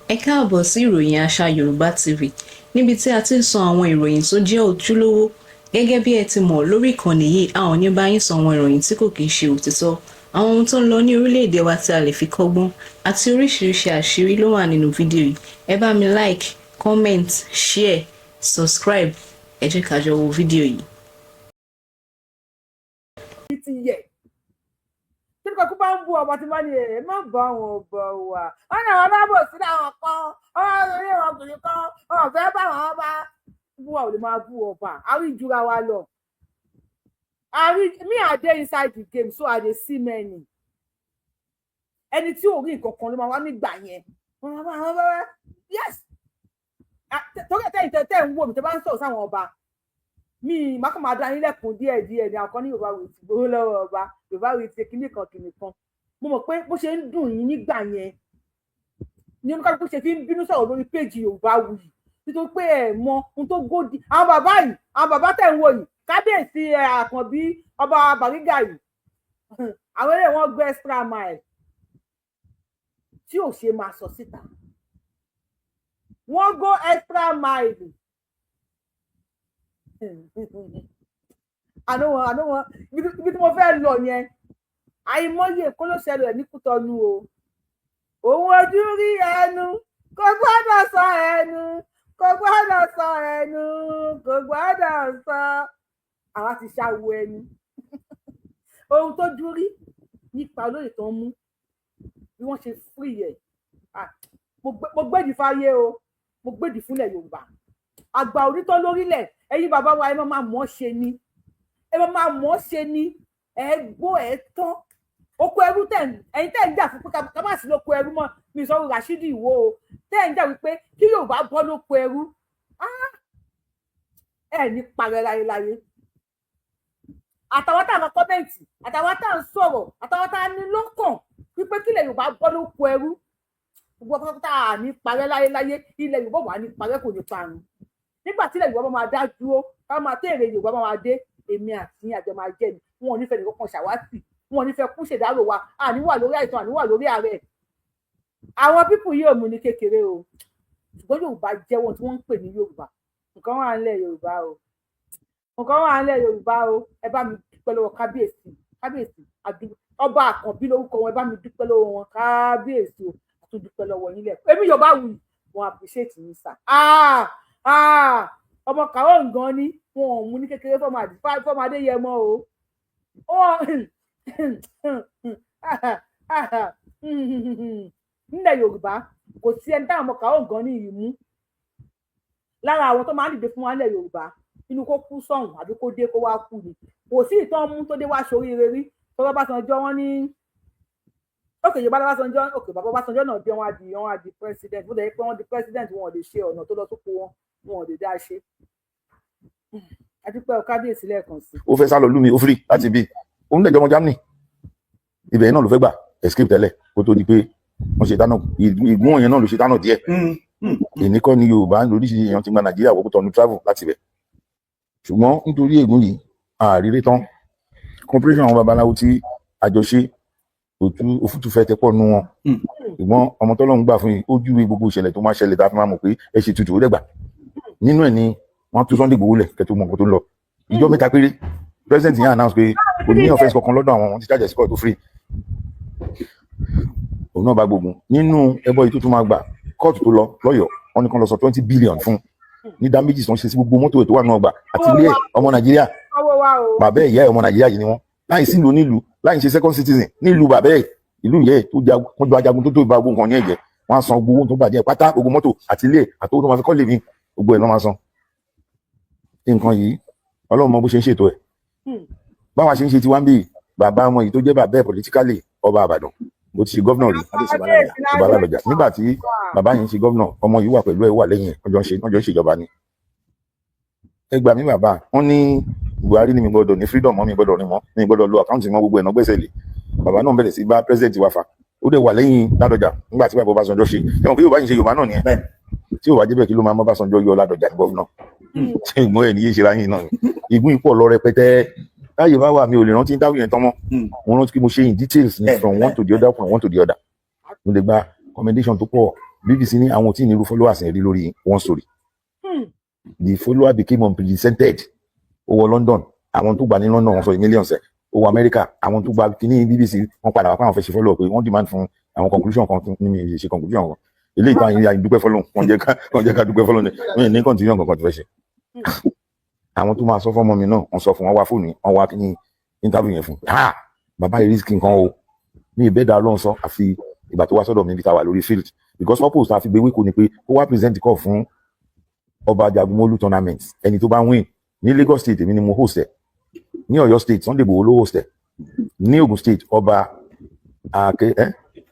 Ẹ káàbọ̀ sí ìròyìn àṣà Yorùbá TV níbi tí a ti ń sọ àwọn ìròyìn tó jẹ́ ojúlówó. Gẹ́gẹ́ bí ẹ ti mọ̀ lórí ìkànnì yìí, a ò ní bá yín sọ àwọn ìròyìn tí kò kìí ṣe òtítọ́, àwọn ohun tó ń lọ ní orílẹ̀-èdè wa tí a lè fi kọ́gbọ́n àti oríṣiríṣi àṣírí ló wà nínú fídíò yìí. Ẹ bá mi like, comment, share, subscribe. Ẹ jẹ́ ká jọ wo fídíò yìí. Kó bá ń bú ọba tí wọ́n ní ẹ̀ má bá wọn bọ̀ wá. Wọ́n ní àwọn bábò sí àwọn kan, wọ́n rí wọn kiri kan, wọ́n fẹ́ bá wọn bá bú wa ò lè máa bú ọba. A rí ìjura wa lọ. Me I dey inside the game, so I dey see many. Ẹni tí ò rí nǹkan kan ló máa wá nígbà yẹn. Yes. Torí tẹ́ ń wò mí tẹ́ bá ń sọ̀rọ̀ sáwọn ọba. Mi má kàn máa dá yín lẹ́kùn díẹ̀ ní àkọ́ ní Yorùbá wò ti gbowó lọ́wọ́ ọba Yorùbá wò ti kíní kan mo mọ̀ pé bó ṣe ń dùn yín nígbà yẹn ní oníkálukú ṣe fi ń bínú sọ̀rọ̀ lórí péjì Yorùbá wù yìí nítorí pé ẹ̀ mọ ohun tó gòdì àwọn bàbá tẹ̀ ń wò yìí kábíyèsí Àkànbí ọba Bàrígà yìí àwọn eré wọn gbé extra mile tí ò ṣe máa sọ síta wọ́n go extra mile. àná wọn ibi tí mo fẹ́ lọ yẹn àìmọye kó ló ṣẹlẹ̀ ní Kútọ́nù o òun ojú rí ẹnu kò gbọ́dọ̀ sọ ẹnu kò gbọ́dọ̀ sọ ẹnu kò gbọ́dọ̀ sọ àwa ti ṣàwọ ẹnu ohun tó dúrí nípa olóyè tó ń mú bí wọ́n ṣe fúri ẹ̀ mo gbèdì fáyé o mo gbèdì fúnlẹ̀ Yorùbá àgbà onítọ́ lórílẹ̀ ẹ̀yin bàbá wa ẹ máa mọ̀ ṣe ni Egbo ẹ tán oko ẹrú ẹ̀yin tẹ́ ń jà fún pé ká má sí lóko ẹrú mọ́ mi sọ Rashidi Ìwó o tẹ́ ń jà wípé kí Yorùbá bọ́ lóko ẹrú ẹ ní parẹ́ láyéláyé àtàwọn tá à ń kọ́mẹ́ǹtì àtàwọn tá à ń sọ̀rọ̀ àtàwọn tá à ní lọ́kàn wípé kílẹ̀ Yorùbá bọ́ lóko ẹrú gbogbo ọkọ̀ tá à ní parẹ́ láyéláyé ilẹ̀ Yorùbá wà ní parẹ́ kò ní parun nígbà tí ilẹ̀ Yorùbá máa dá dúró ká máa tẹ̀rẹ̀ Yorùbá máa dé èmi àti àjọ máa jẹ́ ni wọn ò nífẹ̀ẹ́ nìkan kan ṣàwátì wọn ò nífẹ̀ẹ́ kún ṣèdárò wa àníwà lórí àìsàn àníwà lórí ààrẹ àwọn pípù yìí ò mú ní kékeré o ṣùgbọ́n Yorùbá jẹ́ wọn tí wọ́n ń pè ní Yorùbá nǹkan wà ńlẹ̀ Yorùbá o ẹ bá mi dúpẹ́ lọ́wọ́ kábíyèsí ọba Àkànbí lórúkọ wọn ẹ bá mi dúpẹ́ lọ́wọ́ wọn kábíyèsí o tún dúpẹ́ lọ́wọ́ yín lẹ́kọ̀ọ́ èmi Yorùbá wù wọn appreciate yín sà ọmọ kàwé nǹkan ni wọn ò mú ní kékeré fọmọ Adéyẹmọ o nílẹ̀ Yorùbá kò sí ẹni táwọn ọmọ kàwé nǹkan ní ìlú mú lára àwọn tó máa ń dìde fún wa nílẹ̀ Yorùbá inú kó kú sọ̀hún àbí kó dé kó wá kú ni kò sí ìtàn mú tó dé wá sóríire rí tọ́lọ́ Básanjọ́ wọn ní òkè Yorùbá Básanjọ́ òkè bàbá Básanjọ́ náà dé wọn á di president bó dẹ̀ pé wọ́n di president wọn ò lè ṣe ọ̀nà tó lọ sóko wọn ò lè dá ṣe adúpẹ́ kábíyèsí lẹ́ẹ̀kan sí. ó fẹ́ sá lọ lùmí ó firi láti bí òun lè jọmọ Germany ibẹ̀ náà ló fẹ́ gbà escape tẹ́lẹ̀ kó tó di pé wọ́n ṣe dáná ìgbóhùn yẹn náà ló ṣe dáná díẹ̀ èmi kọ́ ni Yorùbá lóríṣiríṣi èèyàn ti gba Nàìjíríà wọ́pọ̀ tọ́nu travel láti bẹ̀ ṣùgbọ́n nítorí ègún yìí àrírí tán corporation àwọn babaláwo tí àjọṣe òfútù fẹ́ tẹ́pọ̀ nú wọn ṣùgbọ́n ọmọ tọ́lọ́run gbà fún yìí ó júwe gbogbo ìṣẹ̀lẹ̀ tó máa ṣẹlẹ̀ tá a fi máa mọ̀ pé ẹ ṣe tutù ó dẹ̀gbà nínú ẹ̀ ni wọ́n tún Sunday Igboho lẹ̀ kẹ́tọ́ mọ̀ nǹkan tó ń lọ ìjọ mẹ́ta péré president yẹn announce pé kò ní offence kankan lọ́dọ̀ àwọn ti charge escort tó free òun náà bá gbógun nínú ẹbọ yìí tó tún máa gbà kóòtù tó lọ lọ́yọ̀ọ́ wọ́n ní kàn lọ sọ 20 billion fún ní damages tó ń ṣe sí gbogbo mọ́tò ètò wà náà gbà àti ilé ọmọ Nàìjíríà bàbá ìyá ẹ̀ ọmọ Nàìjíríà yìí ni wọ́n láì sí ìlú nílùú láì ṣe second citizen nílùú bàbá ẹ̀ ìlú ìyẹ́ tó jọ ajagun tó ìbá gbogbo nǹkan ní ẹ̀jẹ̀ wọ́n á san gbogbo tó bàjẹ́ pátá gbogbo mọ́tò àti ilé àtowó tó máa fi kọ́ lè mi gbogbo ẹ̀ lọ́ máa san nǹkan yìí Ọlọ́run mọ bó ṣe ń ṣètò ẹ̀ báwa ṣe ń ṣe tiwa ń bì bàbá ọmọ yìí tó jẹ́ bàbá ẹ̀ politically ọba Ìbàdàn bó ti ṣe gọ́vnà rí ọba Ládọjà nígbà tí bàbá yẹn ń ṣe gọ́vnà ọmọ yìí wà pẹ̀lú ẹ̀ wà lẹ́yìn ọjọ́ ń ṣèjọba ni ẹ gbà mí bàbá wọn ní Buhari ní mi gbọ́dọ̀ ní freedom mọ́ mi gbọ́dọ̀ rìn mọ́ mi gbọ́dọ̀ lo àkáǹtì mọ́ gbogbo ẹ̀nà gbèsè lè bàbá náà bẹ̀rẹ̀ sí bá president wa fà ó dẹ̀ wà lẹ́yìn Ládọjà nígbà tí bàbá Ọbásanjọ́ ṣe ẹ̀wọ̀n pé Yorùbá yìí ṣe Yorùbá náà nìyẹn tí Yorùbá jẹ́ bẹ́ẹ̀ kí ló máa mọ́ Ọbásanjọ́ yọ Ládọjà ní gọ́vnà ìgbọ́n ẹ̀ níyé ṣe ra yín náà ìgbọ́n ìpọ̀ lọ rẹpẹtẹ láyé bá wà mí ò lè rántí dáwọ́ yẹn tán mọ́ mo rántí pé mo ṣe in details ní from one to the other mo lè gba commendation tó pọ̀ BBC ní àwọn tí ní irú followers yẹn rí lórí one story. The follower became unprecedented. Ó wọ London, àwọn tó gbà ní London wọ́n sọ millions ẹ̀. Ó wọ America, àwọn tó gbà kíní BBC wọ́n padà wá pé àwọn fẹ́ ṣe follow pé wọ́n demand fún àwọn conclusion kan ní mi ṣe conclusion kan. Eléyìí tó àyìn àyìn fọ́lọ́hun, wọ́n jẹ́ ká dúpẹ́ fọ́lọ́hun ní continuation kankan tó fẹ́ ṣe. Àwọn tó máa sọ fọ́mọ mi náà, wọ́n sọ fún wọn wá fóònù, wọ́n wá kíní interview yẹn fún. Bàbá yìí risk nǹkan o. Mi ìbẹ́dà Ọlọ́run sọ àfi ìgbà tó wá sọ́dọ̀ mi bí ta wà lórí field. Because purpose ta fi gbé wíkò ni pé ó wá present call fún Ọba Jagumolu tournament. Ẹni tó bá win ní Lagos state èmi ni mo host ẹ̀. Ní Ọ̀yọ́ state Sunday Igboho ló host ẹ̀. Ní Ogun state Ọba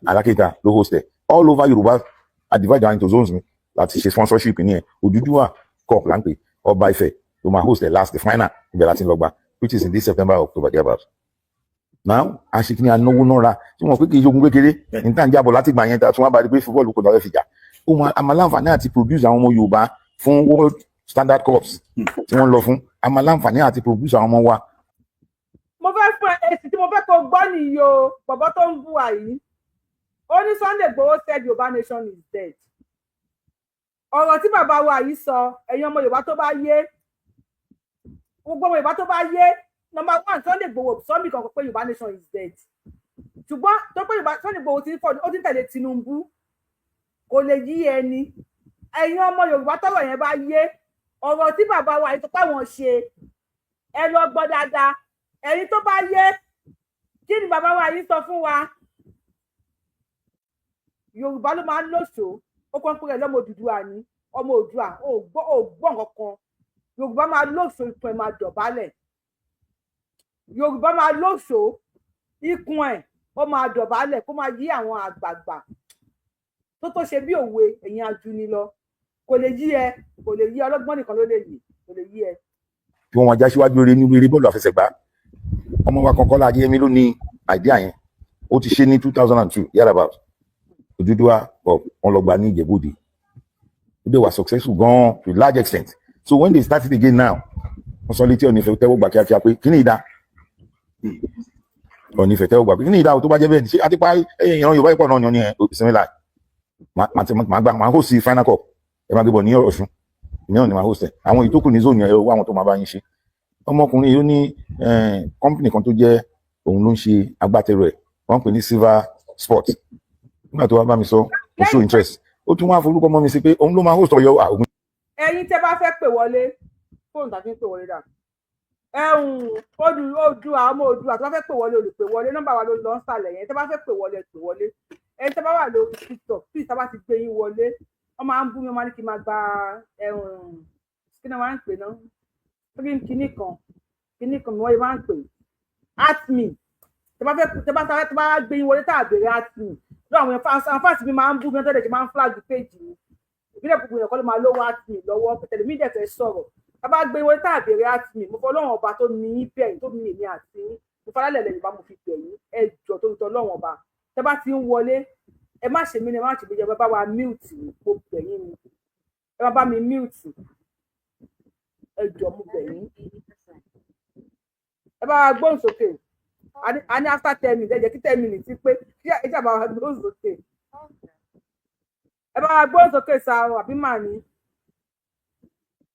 Alákéta ló host ẹ̀. All over Yoruba are divided into zones mi láti ṣe sponsorship ní ẹ̀. Odùduwà cup là ń pè Ọba Ife ló máa host ẹ̀ last the final ibẹ̀ láti lọ gbà which is in this September October thereabout. Now àṣekínní anáwó náà ra tí wọ́n pé kì í ṣogun kékeré ní tá à ń jábọ̀ láti gbà yẹn ta tí wọ́n bá rí pé football kò dáwọ́ fi jà. Ó máa àmàláǹfààní àti produce àwọn ọmọ Yorùbá fún world standard cups tí wọ́n lọ fún àmàláǹfààní àti produce àwọn ọmọ wa. Mo fẹ́ fún èsì tí mo fẹ́ kó gbọ́ nìyí o bọ̀bọ́ tó ń bú wa yìí. Ó ní Sunday Igboho said Yorùbá nation is dead. Ọ̀rọ̀ tí bàbá wa yìí sọ ẹ̀yin ọmọ Yorùbá tó bá yé gbogbo ọmọ Yorùbá tó bá yé number one Sunday Igboho sọ́mi kan pé Yorùbá nation is dead. Ṣùgbọ́n tó pé Sunday Igboho ó ti tẹ̀lé Tinubu kò lè yí ẹni. Ẹ̀yin ọmọ Yorùbá tọ́rọ̀ yẹn bá yé ọ̀rọ̀ tí bàbá wa yìí tó páwọn ṣe ẹ lọ gbọ́ dáadáa. Ẹ̀yin tó bá yé kí ni bàbá wa yìí sọ fún wa? Yorùbá ló máa ń lòṣó ó kàn pé lọ́mọ Odùduwà ni ọmọ Oòduà ò gbọ́ nǹkan kan. Yorùbá máa lòṣó ikùn ẹ̀ máa dọ̀bálẹ̀. Yorùbá máa lòṣó ikùn ẹ̀ ó máa dọ̀bálẹ̀ kó máa yí àwọn àgbààgbà tó ṣe bí òwe ẹ̀yin ajuni lọ. Kò lè yí ẹ, kò lè yí ọlọ́gbọ́n nìkan ló lè yí, kò lè yí ẹ. Bí wọ́n já síwájú eré ní eré bọ́ọ̀lù àfẹsẹ̀gbá ọmọ wa kankan láàyè Yẹmí ló ní àìdíà yẹn ó ti ṣe ní 2002 yàrá Odùduwà wọn lọ gbà ní Ìjẹ̀bú-Òde they were successful gan to a large extent so when they started again now wọ́n sọ létí Ọ̀nìfẹ̀ tẹ́wọ́ gbà kíákíá pé kí ni ìdá Ọ̀nìfẹ̀ tẹ́wọ́ gbà pé kí ni ìdá tó bá jẹ́ bẹ́ẹ̀ ṣé àti pa ìran Yorùbá ìpọ̀ náà yan ní ìsinmi láì máa host final cup ẹ máa gbébọ̀ ní Ọ̀ṣun ìyẹn ni máa host ẹ̀ àwọn ìtókù ní zone yẹn àwọn tó máa bá yín ṣe ọmọkùnrin yìí ó ní company kan tó jẹ́ òun ló ń ṣe agbátẹrù ẹ̀ wọ́n pè ní Silver Sport nígbà tó wá bá mi sọ kò show interest ó tún wá forúkọ mọ́ mi sí pé òun ló máa host Ọ̀yọ́ Ògùn. Ẹ̀yin tẹ́ bá fẹ́ pè wọlé fóònù tàbí pè wọlé dà Oòduà ọmọ Oòduà tó bá fẹ́ pè wọlé olùpè wọlé nọ́mbà wa ló lọ ń sàlẹ̀ yẹn tẹ́ bá fẹ́ pè wọlé pè wọlé ẹ̀yin tẹ́ bá wà lórí TikTok tí ìta bá ti gbé yín wọlé wọ́n máa ń bú mi wọ́n máa ní kí n máa gba kí ni wọ́n máa ń pè náà kíní kan ni wọ́n yẹ máa ń pè atmi tẹ́ bá gbé yín wọlé tá a béèrè atmi lọ́wọ́ àwọn fáàsì mi máa ń bú mi ọ̀tọ̀ ẹ̀jẹ̀ máa ń flag page mi ìbílẹ̀ gbogbo èèyàn kọ́ ló máa lówó atmi lọ́wọ́ tẹ̀lé mi dẹ̀ fẹ́ sọ̀rọ̀ tá a bá gbé yín wọlé tá a béèrè atmi mo fọ́ lọ́wọ́ ọba tó ní bẹ̀yìn tó ní èmi àti mo fọ́ lálẹ́ lẹ́yìn bá mo fi bẹ̀yìn ẹjọ́ tó ń tọ́ lọ́wọ́ ọba tẹ́ bá ti ń wọlé ẹ má ṣe mí ni ẹ má ṣe mí jẹ bá wa mute mo bẹ̀yìn ni ẹ má bá mi mute ẹjọ́ mo bẹ̀yìn ẹ bá wa gbóhùn sókè a ní after 10 minutes ẹ jẹ́ kí 10 minutes pé kí ẹ jà bá wa gbóhùn sókè ẹ bá wa gbóhùn sókè sa àbí mà ní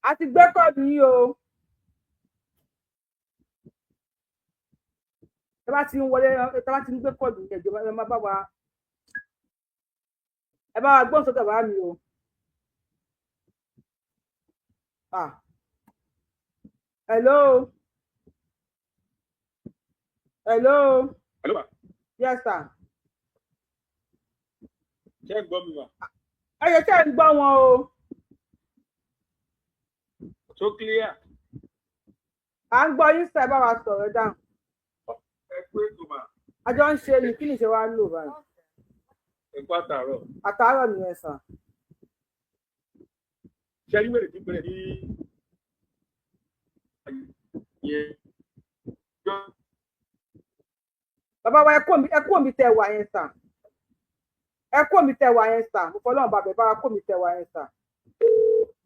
a ti gbé kọ́ọ̀dù yìí o ẹ bá ti ń wọlé ẹ bá ti ń gbé kọ́ọ̀dù yìí ẹjọ́ ẹ má bá wa ẹ bá wa gbóhùn sókè bá mi o hello. Hello. Hello, ma. Yes, sir. Ṣé ẹ gbọ́ mi, ma? Ẹ yẹ kí ẹ ń gbọ́ wọn o. So clear. À ń gbọ́ yín sẹ́ bá wa sọ̀rọ̀ dáhùn. Ẹ pé ètò, ma. Àjọ ń ṣe ni kí ni ṣe wá lò báyìí? Ẹ kú àtàárọ̀. Àtàárọ̀ nìyẹn sà. Ṣé ẹni wèrè tí ń bẹ̀rẹ̀ ní yẹn? Bàbá wa ẹ kú omi tẹ wà yẹn sà. Ẹ kú omi tẹ wà yẹn sà. Mo fọlọ́run bàbá bá wa kú omi tẹ wà yẹn sà.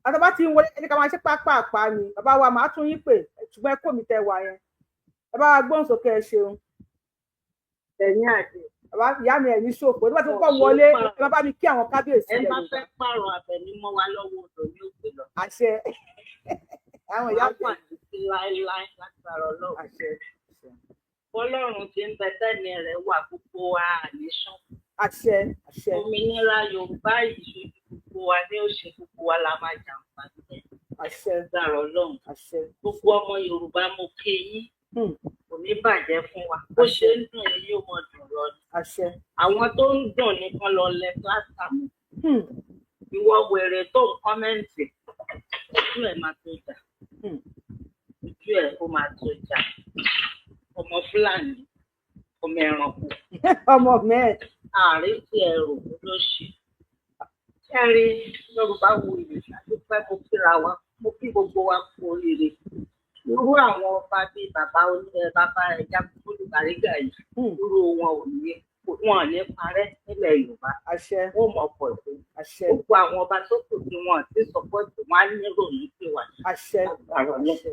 Àtàbá ti ń wọlé ẹni ká máa ṣe pápá ni. Bàbá wa máa tún yín pè ṣùgbọ́n ẹ kú omi tẹ wà yẹn. Ẹ bá wa gbóhùn sókè ẹ ṣeun. Ẹ̀yin àti bàbá ìyá mi ẹ̀ ní ṣòfò nígbà tí wọ́n wọlé ẹ bá mi kí àwọn kábíyèsí ẹ ilẹ̀ bá Yorùbá. fẹ́ pààrọ̀ àbẹ̀ní mọ́ wa lọ́wọ́ odò ní òkè lọ. àṣẹ àwọn ìyá wà títí láéláé lágbára Ọlọ́run. àṣẹ Ọlọ́run ti ń bẹ tẹ́ni rẹ̀ wà gbogbo wa àníṣán. àṣẹ àṣẹ Òmìnira Yorùbá ìṣojú gbogbo wa ní òṣè gbogbo wa la máa jàǹfààní ẹ̀. àṣẹ Lágbára Ọlọ́run. àṣẹ Gbogbo ọmọ Yorùbá mo kí yín. Kò ní bàjẹ́ fún wa. Bó ṣe ń dùn yín yóò mọ dùn lọ ni. àṣẹ Àwọn tó ń dùn nìkan lọ lẹ pláṣà. Ìwọ wèrè tó ń kọ́mẹ́ǹtì. Ojú ẹ̀ máa tó jà. Ojú ẹ̀ ó máa tó jà. Ọmọ Fúlàní, ọmọ ẹranko. ọmọ mẹ́ẹ̀. Ààrẹ tí ẹ rò ló ṣe. Kẹ́rí Yorùbá wo ìlú àdúpẹ́ mo kíra wa, mo kí gbogbo wa kú oríire. Irú àwọn ọba bíi bàbá ẹja kúkúrú Bàrígà yìí, irú wọn ò ní parẹ́ nílẹ̀ Yorùbá. àṣẹ Wọ́n mọ̀ pọ̀ sí. àṣẹ Gbogbo àwọn ọba tó kù tí wọn ti sọpọ́ọ̀tì wọn á ní ròyìn pé wà. àṣẹ Àṣẹ.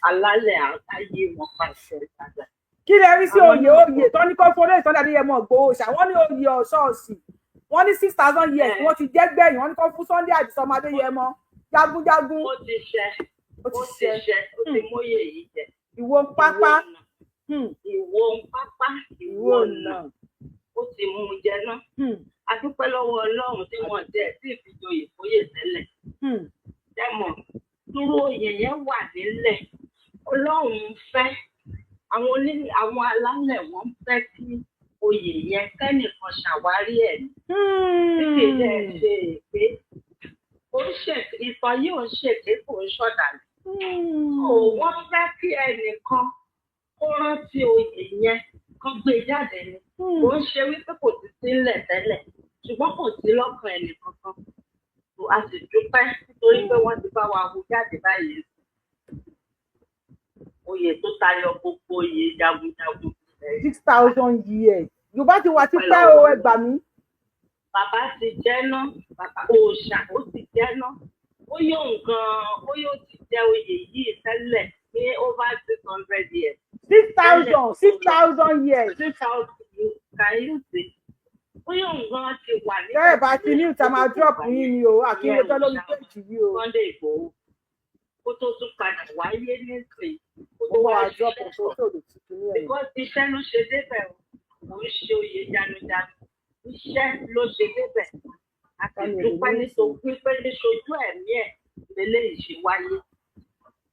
Alálẹ̀ àtàyè wọn pàṣẹ ìtajà. kí lè rí sí oyè tó ní kó fọlé ìtọ́jà Adéyẹmọ Ìgbòho ṣàwọn ní oyè ọ̀ṣọ́ọ̀ṣì wọ́n ní 6,000 years wọ́n ti jẹ́ gbẹ̀yìn wọ́n ní kó fún Sunday Àdìsá ọmọ Adéyẹmọ jagunjagun. Ó ti ṣẹ ó ti móye yìí jẹ. ìwọ ń pápá Ìwọ ń pápá ìwọ nà ó ti mú un jẹ náà. A dúpẹ́ lọ́wọ́ Ọlọ́run tí wọ́n tẹ̀ sí ìfijoyè fóyè tẹ́lẹ̀. Dẹ́mọ̀ dúró oyè yẹn wà nílẹ̀. Ọlọ́run fẹ́ àwọn alálẹ̀ wọ́n fẹ́ kí oyè yẹn kẹ́nìkan ṣàwárí ẹ̀ ní. Títí ilé ṣe èké. Ìtàn yìí ò ń ṣèké kò ń ṣọ̀dàlẹ̀. Wọ́n fẹ́ kí ẹnìkan kó rántí oyè yẹn kan gbé jáde ni. Kò ń ṣe wípé kò ti sílẹ̀ tẹ́lẹ̀ ṣùgbọ́n kò sí lọ́kàn ẹnìkankan. A sì dúpẹ́ nítorí pé wọ́n ti bá wa wú jáde báyìí. Oyè tó tayọ gbogbo oyè jagunjagun. 6,000 years Yorùbá ti wà tipẹ́ o ẹ gbà mí. Bàbá ti jẹ́ ná, bàbá òòṣà ó ti jẹ́ ná. Ó yóò ti jẹ́ oyè yìí tẹ́lẹ̀ ní over 600 years. 6,000 years. 6,000 can you see? Ó yóò nǹkan ti wà ní. Bẹ́ẹ̀ bá ti ní ìta máa drop yín ni o àkíyèjọ́ lórí péjì yìí o. Sunday Igboho kó tó tún padà wáyé nísìnyí. Ó wà drop ọ̀ṣọ́ tó lè tuntun ní ẹ̀yìn. Because iṣẹ́ ló ṣe débẹ̀ o, kò ń ṣe oyè janujaru. Iṣẹ́ ló ṣe débẹ̀. Àti ìdúpẹ́ nítorí pé níṣojú ẹ̀mí ẹ̀ lélẹ́yìí ṣe wáyé.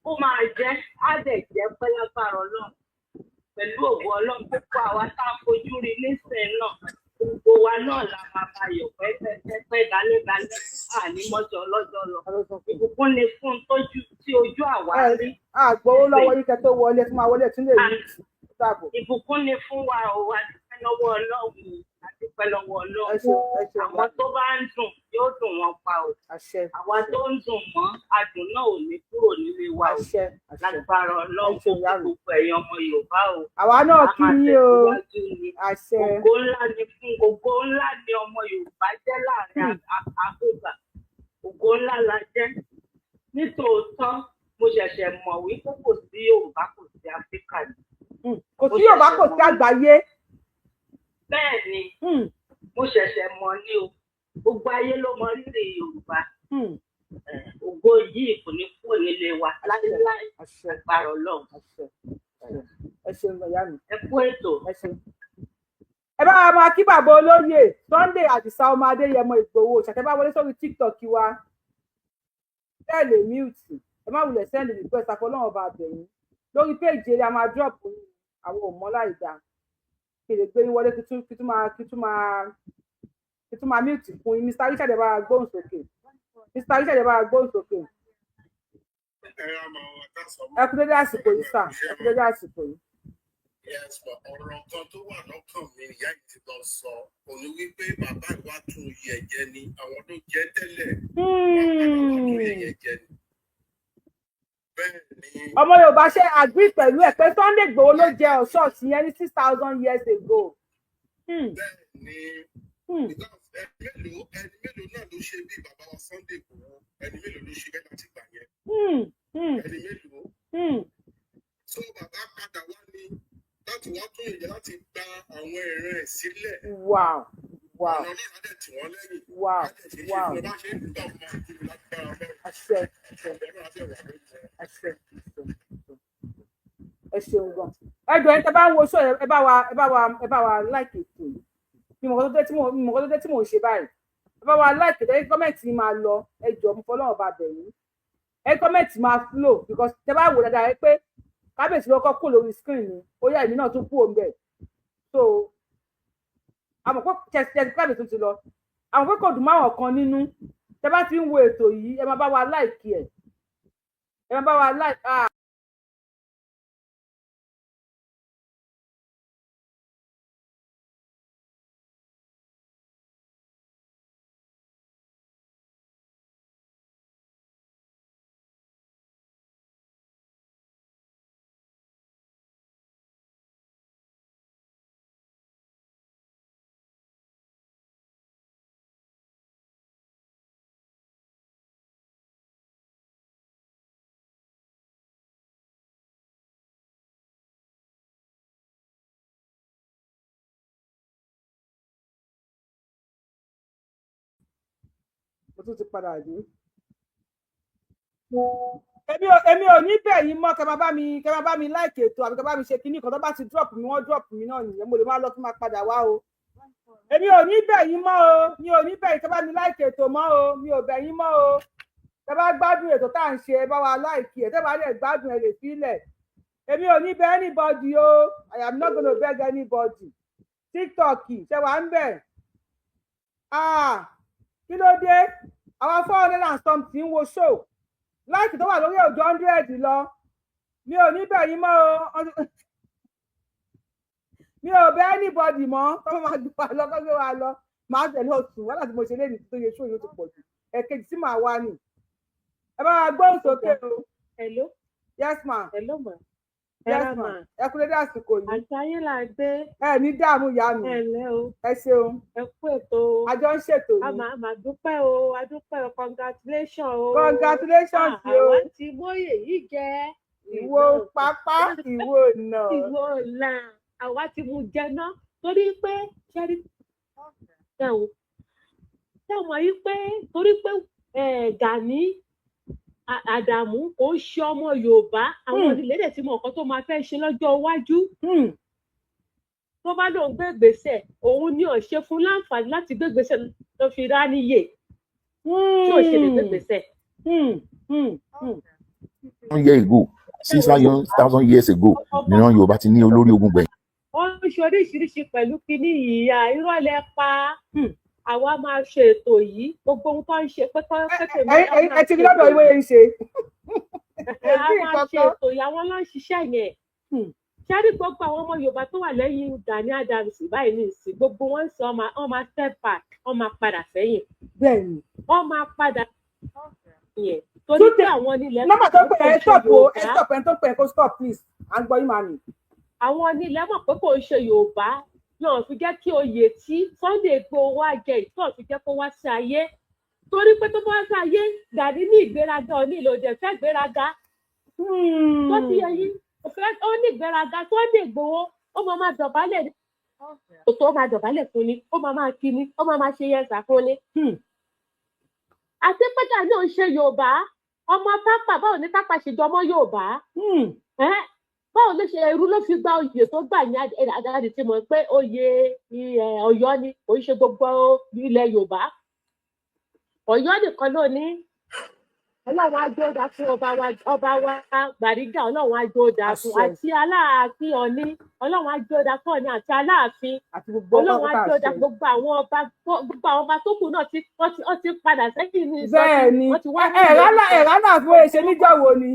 Ó máa jẹ́ àdẹ̀jẹ́ pẹ́ lágbára Ọlọ́run. Pẹ̀lú ògo Ọlọ́run púpọ̀ àwa tá a fojú rí nísìnyí náà. Gbogbo wa náà la máa bá yọ̀ pẹ́ dálé àní mọ́jọ ọlọ́jọ́ lọ. Ìbùkún ni fún tójú tí ojú àwa rí. Àgbowó lọ́wọ́ yín kẹ́ tó wọlé fún wa wọlé tún lè rí ìtàbọ̀. Ìbùkún ni fún wa o, a dúpẹ́ lọ́wọ́ Ọlọ́run, a dúpẹ́ lọ́wọ́ Ọlọ́run. Àwọn tó bá ń dùn yóò dùn wọn pa o. Àwa tó ń dùn mọ́ adùn náà ò ní kúrò nílé wa o. Lágbára Ọlọ́run fún gbogbo ẹ̀yin ọmọ Yorùbá o. Àwa náà kí yín o. Ògo ńlá ni ọmọ Yorùbá jẹ́ láàrin àgbègbà. Ògo ńlá la jẹ́. Nítòótọ́ mo ṣẹ̀ṣẹ̀ mọ̀ wípé kò sí Yorùbá kò sí Áfíríkà ni. Kò sí Yorùbá kò sí àgbáyé. Bẹ́ẹ̀ ni mo ṣẹ̀ṣẹ̀ mọ̀ ní o. Gbogbo ayé ló mọ rírì Yorùbá. Ògo yìí kò ní kúrò nílé wa láíláí agbára Ọlọ́run. Ẹ ṣeun ìyá mi. Ẹ kú ètò. Ẹ bá máa kí bàbá olóyè Sunday Àdìsá ọmọ Adéyẹmọ Ìgbòho ṣàtẹ́ bá wọlé sórí TikTok wa. Bẹ́ẹ̀ lè mute. Ẹ má wulẹ̀ send request àfọlọ́wọ́n ọba àbẹ̀yìn. Lórí péjì eré a máa drop àwọn òmọ́lá ìdá. Kèrè gbé wọlé kí tún máa mute fún yín. Mr. Richard ẹ bá gbóhùn sókè. Mr. Richard ẹ bá gbóhùn sókè. Ẹ kú dédé àsìkò yìí sà. Ẹ kú dédé àsìkò yìí. Ọ̀rọ̀ kan tó wà lọ́kàn mi ìyá yìí ti lọ sọ òní wípé bàbá ìwà tún oyè ẹ̀jẹ̀ ni àwọn tó jẹ́ tẹ́lẹ̀ wọ́n tún oyè ẹ̀jẹ̀ ni. Bẹ́ẹ̀ ni. Ọmọ Yorùbá ṣe agree pẹ̀lú ẹ̀ pé Sunday Igboho ló jẹ ọ̀ṣọ́ọ̀ṣì yẹn ní 6,000 years ago. Bẹ́ẹ̀ ni ẹni mélòó náà ló ṣe bí bàbá wa Sunday Igboho ẹni mélòó ló ṣe bẹ́ẹ̀ láti gbà yẹn. Ẹni mélòó. So bàbá padà wá ní láti wá tún èyí láti gba àwọn ẹ̀rẹ́ ẹ̀ sílẹ̀ wow wow ọ̀nà ọlọ́run adẹ̀ tí wọ́n lẹ́yìn wow adẹ̀ ṣe ṣe wow fún ẹ bá ṣe ń dùn táwọn máa ń dùn lágbára ọlọ́run àṣẹ ọlọ́run adẹ̀ wà lórí wọn. àṣẹ ẹ ṣeun gan ẹjọ ẹ bá ń wo ṣó ẹ bá wa láìkì ètò yìí mi mọ̀ kọ́ tó dé tí mò ń ṣe báyìí ẹ bá wa láìkì ètò yìí kọ́mẹ̀ntì máa lọ ẹjọ mo fọlọ́run bá bẹ̀ yín ẹ kọ́mẹ̀ntì máa flow because tẹ bá wò dáadáa ẹ pé kábíyèsí lọ́kọ́ kú lórí screen ni ó yá èmi náà tún kú òun bẹ̀ so àmọ́ pé chẹ́sì kábíyèsí tún ti lọ àwọn pé kò dùn máwọn kan nínú tẹ bá ti ń wo ètò yìí ẹ máa bá wa láìkì ẹ máa bá wa láìkì mo tún ti padà dé. èmi ò ní bẹ̀ yín mọ́ kẹ́ máa bá mi láìkì ètò àbí kẹ́ bá mi ṣe kinní kan tó bá ti drop mi wọ́n drop mi náà nìyẹn mo lè máa lọ kí n máa padà wá o. èmi ò ní bẹ̀ yín mọ́ o mi ò ní bẹ̀ yín kẹ́ bá mi láìkì ètò mọ́ o mi ò bẹ̀ yín mọ́ o. tẹ́ bá gbádùn ètò tá à ń ṣe ẹ bá wa láìkì ẹ̀ tẹ́ bá lè gbádùn ẹ̀ lè sílẹ̀. èmi ò ní bẹ̀ anybody o I am not gonna beg anybody. TikTok ṣe wà ń bẹ̀. Kí ló dé àwọn 400 and something wo show láìkì tó wà lórí òjò 100 lọ mi ò ní bẹ̀ yín mọ́ o mi ò bẹ̀ anybody mọ́ tọ́wọ́ máa gbé wa lọ kọ́ gbé wa lọ máa tẹ̀lé oṣù wọ́n láti mo ṣe lé ní tó yẹ show yóò ti pọ̀ jù ẹ̀kejì tí màá wá nì ẹ bá wa gbóhùn sókè o. Hello. Yes ma. Hello ma. Yes ma. Ẹ kú dédé àsìkò yìí. Àtayé là ń gbé. Ẹ ní dààmú ìyá mi. Ẹ lẹ́ o. Ẹ ṣeun. Ẹ kú ètò. Àjọ ń ṣètò yìí. A máa dúpẹ́ o, a dúpẹ́ o, congratulations o. Congratulations o. Àwa ti móyè yìí jẹ́. Ìwọ pápá, ìwọ nà. Ìwọ là, àwa ti mú jẹ náà torí pé ṣẹ́rí ṣẹ́wọ̀n yìí pé torí pé Gani Àdàmú kò ṣe ọmọ Yorùbá àwọn onílẹ̀ tí mo nǹkan tó máa fẹ́ ṣe lọ́jọ́ iwájú tó bá lóun gbé gbèsè òun ní ọ̀ṣẹ́ fún láǹfààní láti gbé gbèsè ló fi rá níyè tí ò ṣe lè gbé gbèsè. 1 year ago 6,000 years ago nìran Yorùbá ti ní olórí ogun gbẹ̀yìn. wọ́n ń ṣe oríṣiríṣi pẹ̀lú kínní ìyá ìrọ̀lẹ́ pa àwa máa ṣe ètò yìí gbogbo ohun tó ń ṣe pé ẹ ti rí lọ́dọ̀ ìwé yẹn ṣe. a máa ṣe ètò yìí àwọn ló ń ṣiṣẹ́ yẹn ṣáàrí gbogbo àwọn ọmọ Yorùbá tó wà lẹ́yìn Gani Adams báyìí ní ìsìn gbogbo wọn ń sọ wọn máa step back wọn máa padà sẹ́yìn bẹ́ẹ̀ni wọn máa padà yẹn torí pé àwọn onílẹ̀ nọ́mbà tó pè é stop o ẹ stop ẹ tó pè é kó stop please à ń gbọ́ yín máa nì. àwọn onílẹ̀ mọ̀ pé kò ń ṣe Yorùbá náà fi jẹ́ kí oyè tí Sunday Igboho wá jẹ ìtọ́ fi jẹ́ kó wá sí ayé torí pé tó bá wá sí ayé Gani ní ìgbéraga òní ìlòdì ẹ̀fẹ́ ìgbéraga tó ti yẹ yín ó ní ìgbéraga Sunday Igboho ó máa dọ̀bálẹ̀ tó máa dọ̀bálẹ̀ fún ni ó máa kí ni ó máa ṣe yẹsà fún ni. àti pé Gani ò ń ṣe Yorùbá ọmọ Tápà báwo ni Tápà ṣe jọ ọmọ Yorùbá báwo ló ṣe irú ló fi gba oyè tó gbà ní àdáyé tí mo pé oyè Ọ̀yọ́ ni kò ń ṣe gbogbo ilẹ̀ Yorùbá Ọ̀yọ́ nìkan ló ní Ọlọ́run ajóda fún ọba wa Bàrígà Ọlọ́run ajóda fún àti Aláàfin Ọ̀ní Ọlọ́run ajóda fún Ọ̀ní àti Aláàfin Ọlọ́run ajóda gbogbo àwọn ọba tó kù náà wọ́n ti padà sẹ́yìn ní bẹ́ẹ̀ ni ẹ̀rá náà fún ẹ̀ṣẹ̀ níjọ́ wo ni.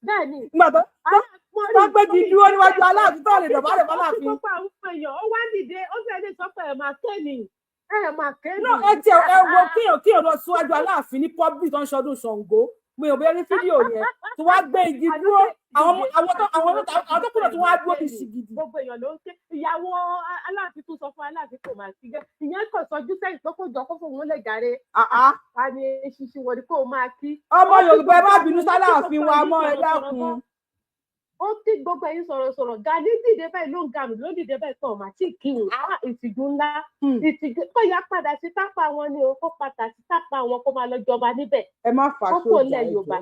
bẹ́ẹ̀ ni tó gbé di dúró níwájú Aláàfin tó lè dọ̀bálẹ̀ fọláàfin. gbogbo àwọn èèyàn ó wá dìde ó fẹ́ẹ́ lè sọ pé ẹ̀ máa ké ni. náà ẹ wo kíyàn lọ síwájú Aláàfin ní public tó ń ṣọdún Ṣàngó mi ò bẹ ní fídíò yẹn tí wàá gbé igi dúró àwọn tó kúrò tí wọ́n á dúró bí sìgìdì. gbogbo èèyàn ló ń ké ìyàwó Aláàfin tún sọ fún Aláàfin kò máa sí gẹ ìyẹn kò sọjú sẹ́yìn tó kó jọ kó fún òun lè jàre. a ní ṣíṣe wọ̀nyí kó máa kí. ọmọ Yorùbá ẹ má bínú s'Aláàfin wa mọ́ ẹ dákun. ó kí gbogbo ẹ̀yin sọ̀rọ̀sọ̀rọ̀ Gani dìde báyìí ló ń ga mi ló dìde báyìí tó ọmọ àti ìkíhùn ìtìjú ńlá ìtìjú tó yá padà sí tápà wọn ni o kó padà sí tápà wọn kó máa lọ jọba níbẹ̀ ẹ má fà kó kó lẹ̀ Yorùbá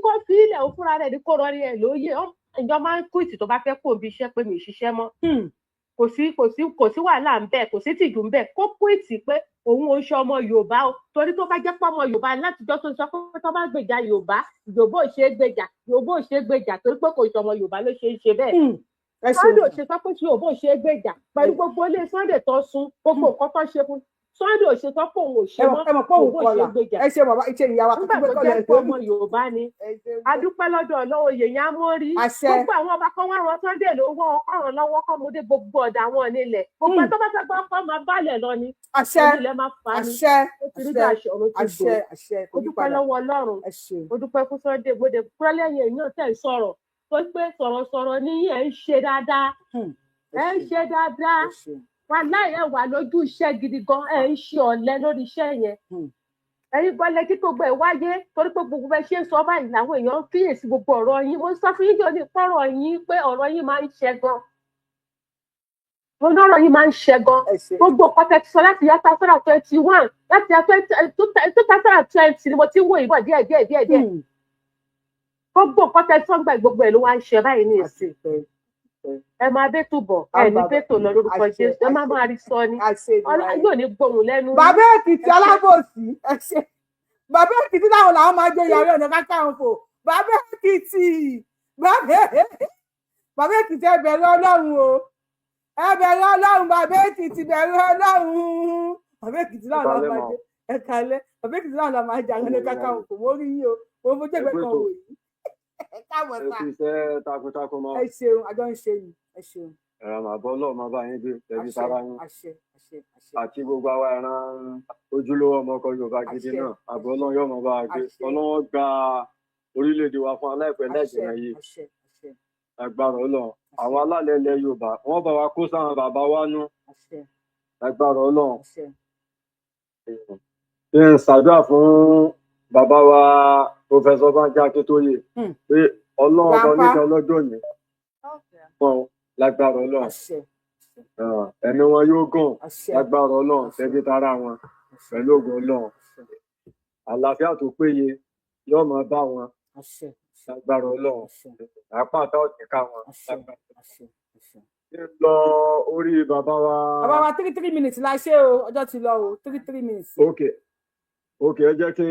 kó fi ilẹ̀ òun fúnra rẹ̀ ní kó rọrí ẹ̀ lóye ìjọ máa ń kú ìtì tó bá fẹ́ kó bí iṣẹ́ pé mi ṣiṣẹ́ mọ́ kò sí wàhálà ń bẹ kò sí tìjú ń bẹ kó kú ìtì pé òun ò ṣe ọmọ Yorùbá o torí tó bá jẹ́ pé ọmọ Yorùbá látijọ́ tó sọ pé tó bá gbèjà Yorùbá ò ṣe é gbèjà torí pé kò ṣe ọmọ Yorùbá ló ṣe é ṣe bẹ́ẹ̀ Sunday ò ṣe sọ pé tí Yorùbá ò ṣe é gbèjà pẹ̀lú gbogbo ilé Sunday tó sún gbogbo nǹkan tó ṣe fún Sunday ò ṣe sọ pé òun ò ṣe mọ́ Yorùbá ò ṣe é gbèjà ẹ ṣe bàbá ìṣe ìyàwó nígbà tó jẹ́ pé ọmọ Yorùbá ni adúpẹ́ lọ́dọ̀ Ọlọ́run yèyàn amórí gbogbo àwọn ọba kan wá ran Sunday lówó ọ̀ràn lọ́wọ́ kọ́ mo dé gbogbo ọ̀dà àwọn onílẹ̀ gbogbo tó bá fẹ́ gbọ́ ọkọ̀ máa bálẹ̀ lọ ni onílẹ̀ máa fà ní ó ti rí bá aṣọ̀run ti gbò ó dúpẹ́ lọ́wọ́ Ọlọ́run ó dúpẹ́ fún Sunday gbòde pẹ́lẹ́yìn èèyàn tẹ̀ sọ̀rọ̀ tó pé sọ̀rọ̀sọ̀rọ̀ ní ẹ̀ ń ṣe dáadáa wàláì ẹ wà lójú iṣẹ́ gidi gan ẹ ń ṣe ọ̀lẹ lórí iṣẹ́ yẹn ẹ̀yin gbọ́lẹ̀ kí gbogbo ẹ̀ wáyé torí pé gbogbo ẹ ṣe ń sọ báyìí làwọn èèyàn ń kíyèsí gbogbo ọ̀rọ̀ yín mo sọ fún yín jọ ní pọ́rọ̀ yín pé ọ̀rọ̀ yín máa ń ṣẹ gan mo lọ́rọ̀ yín máa ń ṣẹ gan gbogbo ọ̀pọ̀tẹ́ ti sọ láti yá 2021 láti yá 2020 ni mo ti ń wò ìbọ̀ díẹ̀ gbogbo ọ̀pọ̀tẹ́ sọ́gbà gbogbo ẹ̀ ló wá ń ṣẹ báyìí ní ìsìn ẹ máa bẹ́ tó bọ̀ ẹ ní bẹ́ tó lọ lórúkọ Jésù ẹ máa rí sọ ni yóò ní gbóhùn lẹ́nu. bàbá Èkìtì alábòsí ẹ ṣe bàbá Èkìtì láwọn làwọn máa jẹ Ààrẹ Ọ̀nà Kakanfò bàbá Èkìtì bàbá Èkìtì ẹ bẹ̀rù Ọlọ́run o ẹ bẹ̀rù Ọlọ́run bàbá Èkìtì bẹ̀rù Ọlọ́run bàbá Èkìtì láwọn làwọn máa jẹ ẹ kalẹ̀ bàbá Èkìtì láwọn làwọn máa jẹ Ààrẹ Ọ̀nà Kakanfò mo rí yín o mo fojú ẹgbẹ́ kan wò yìí ẹ ṣeun àjọ ń ṣe yìí ẹ ṣeun. ẹ̀rọ àbọ̀ ọlọ́run máa bá yín gbé tẹ̀bí sára yín àti gbogbo àwa ẹran ojúlówó ọmọ ọkọ Yorùbá gidi náà àbọ̀ ọlọ́run yóò máa bá wa gbé ọlọ́run gba orílẹ̀-èdè wa fún aláìpẹ́ lẹ́gbẹ̀ẹ́ yìí agbára ọlọ́run àwọn alálẹ̀ ilẹ̀ Yorùbá wọ́n bá wa kó sáwọn bàbá wa nú agbára ọlọ́run ṣe ń ṣàdúrà fún bàbá wa Professor Banji Akíntóyè pé ọlọ́run ọba oníṣẹ́ ọlọ́jọ́ yìí fún lágbára ọlọ́run ẹ̀mí wọn yóò gùn lágbára ọlọ́run tẹ́bí tara wọn pẹ̀lú ògùn ọlọ́run àlàáfíà tó péye yóò máa bá wọn lágbára ọlọ́run àpá àtà òtítà wọn lágbára ọlọ́run. lọ orí bàbá wa. bàbá wa 3 minutes la ṣe o ọjọ́ ti lọ o 3 minutes. ok ẹ jẹ́ kí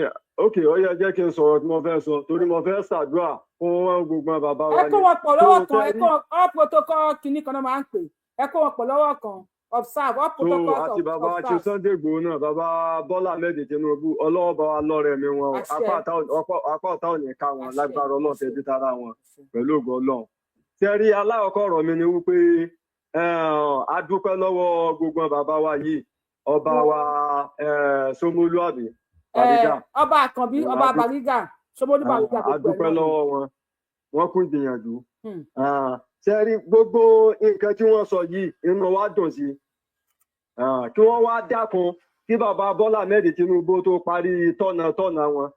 ó yẹ jẹ́ kí n sọ̀rọ̀ tí mo fẹ́ sọ torí mo fẹ́ ṣàdúrà fún gbogbo bàbá wa ni. ẹ kó wọn pọ̀ lọ́wọ́ kan ẹ kó all protocol kìíní kan náà máa ń pè ẹ kó wọn pọ̀ lọ́wọ́ kan observe all protocol of àti bàbá wa ti Sunday Igboho náà bàbá Bọ́lá Ahmed Tinubu ọlọ́wọ́ bá wa lọ́rẹ̀ mi wọn apá ọ̀tá ò ní ká wọn lágbára Ọlọ́run tẹ̀bí tara wọn pẹ̀lú ògo Ọlọ́run. tẹ́rí aláwọ̀kọ́ ọ̀rọ̀ mi ni wípé a dúpẹ́ lọ́wọ́ gbogbo bàbá wa yìí ọba wa Ṣómólú àbí Bariga ọba Àkànbí ọba Bariga Ṣómólú Bariga a dúpẹ́ lọ́wọ́ wọn kún gbìyànjú sẹ́rí gbogbo nǹkan tí wọ́n sọ yìí inú wa dùn sí kí wọ́n wá dákun kí bàbá Bọ́lá Ahmed Tinubu tó parí tọ̀nà wọn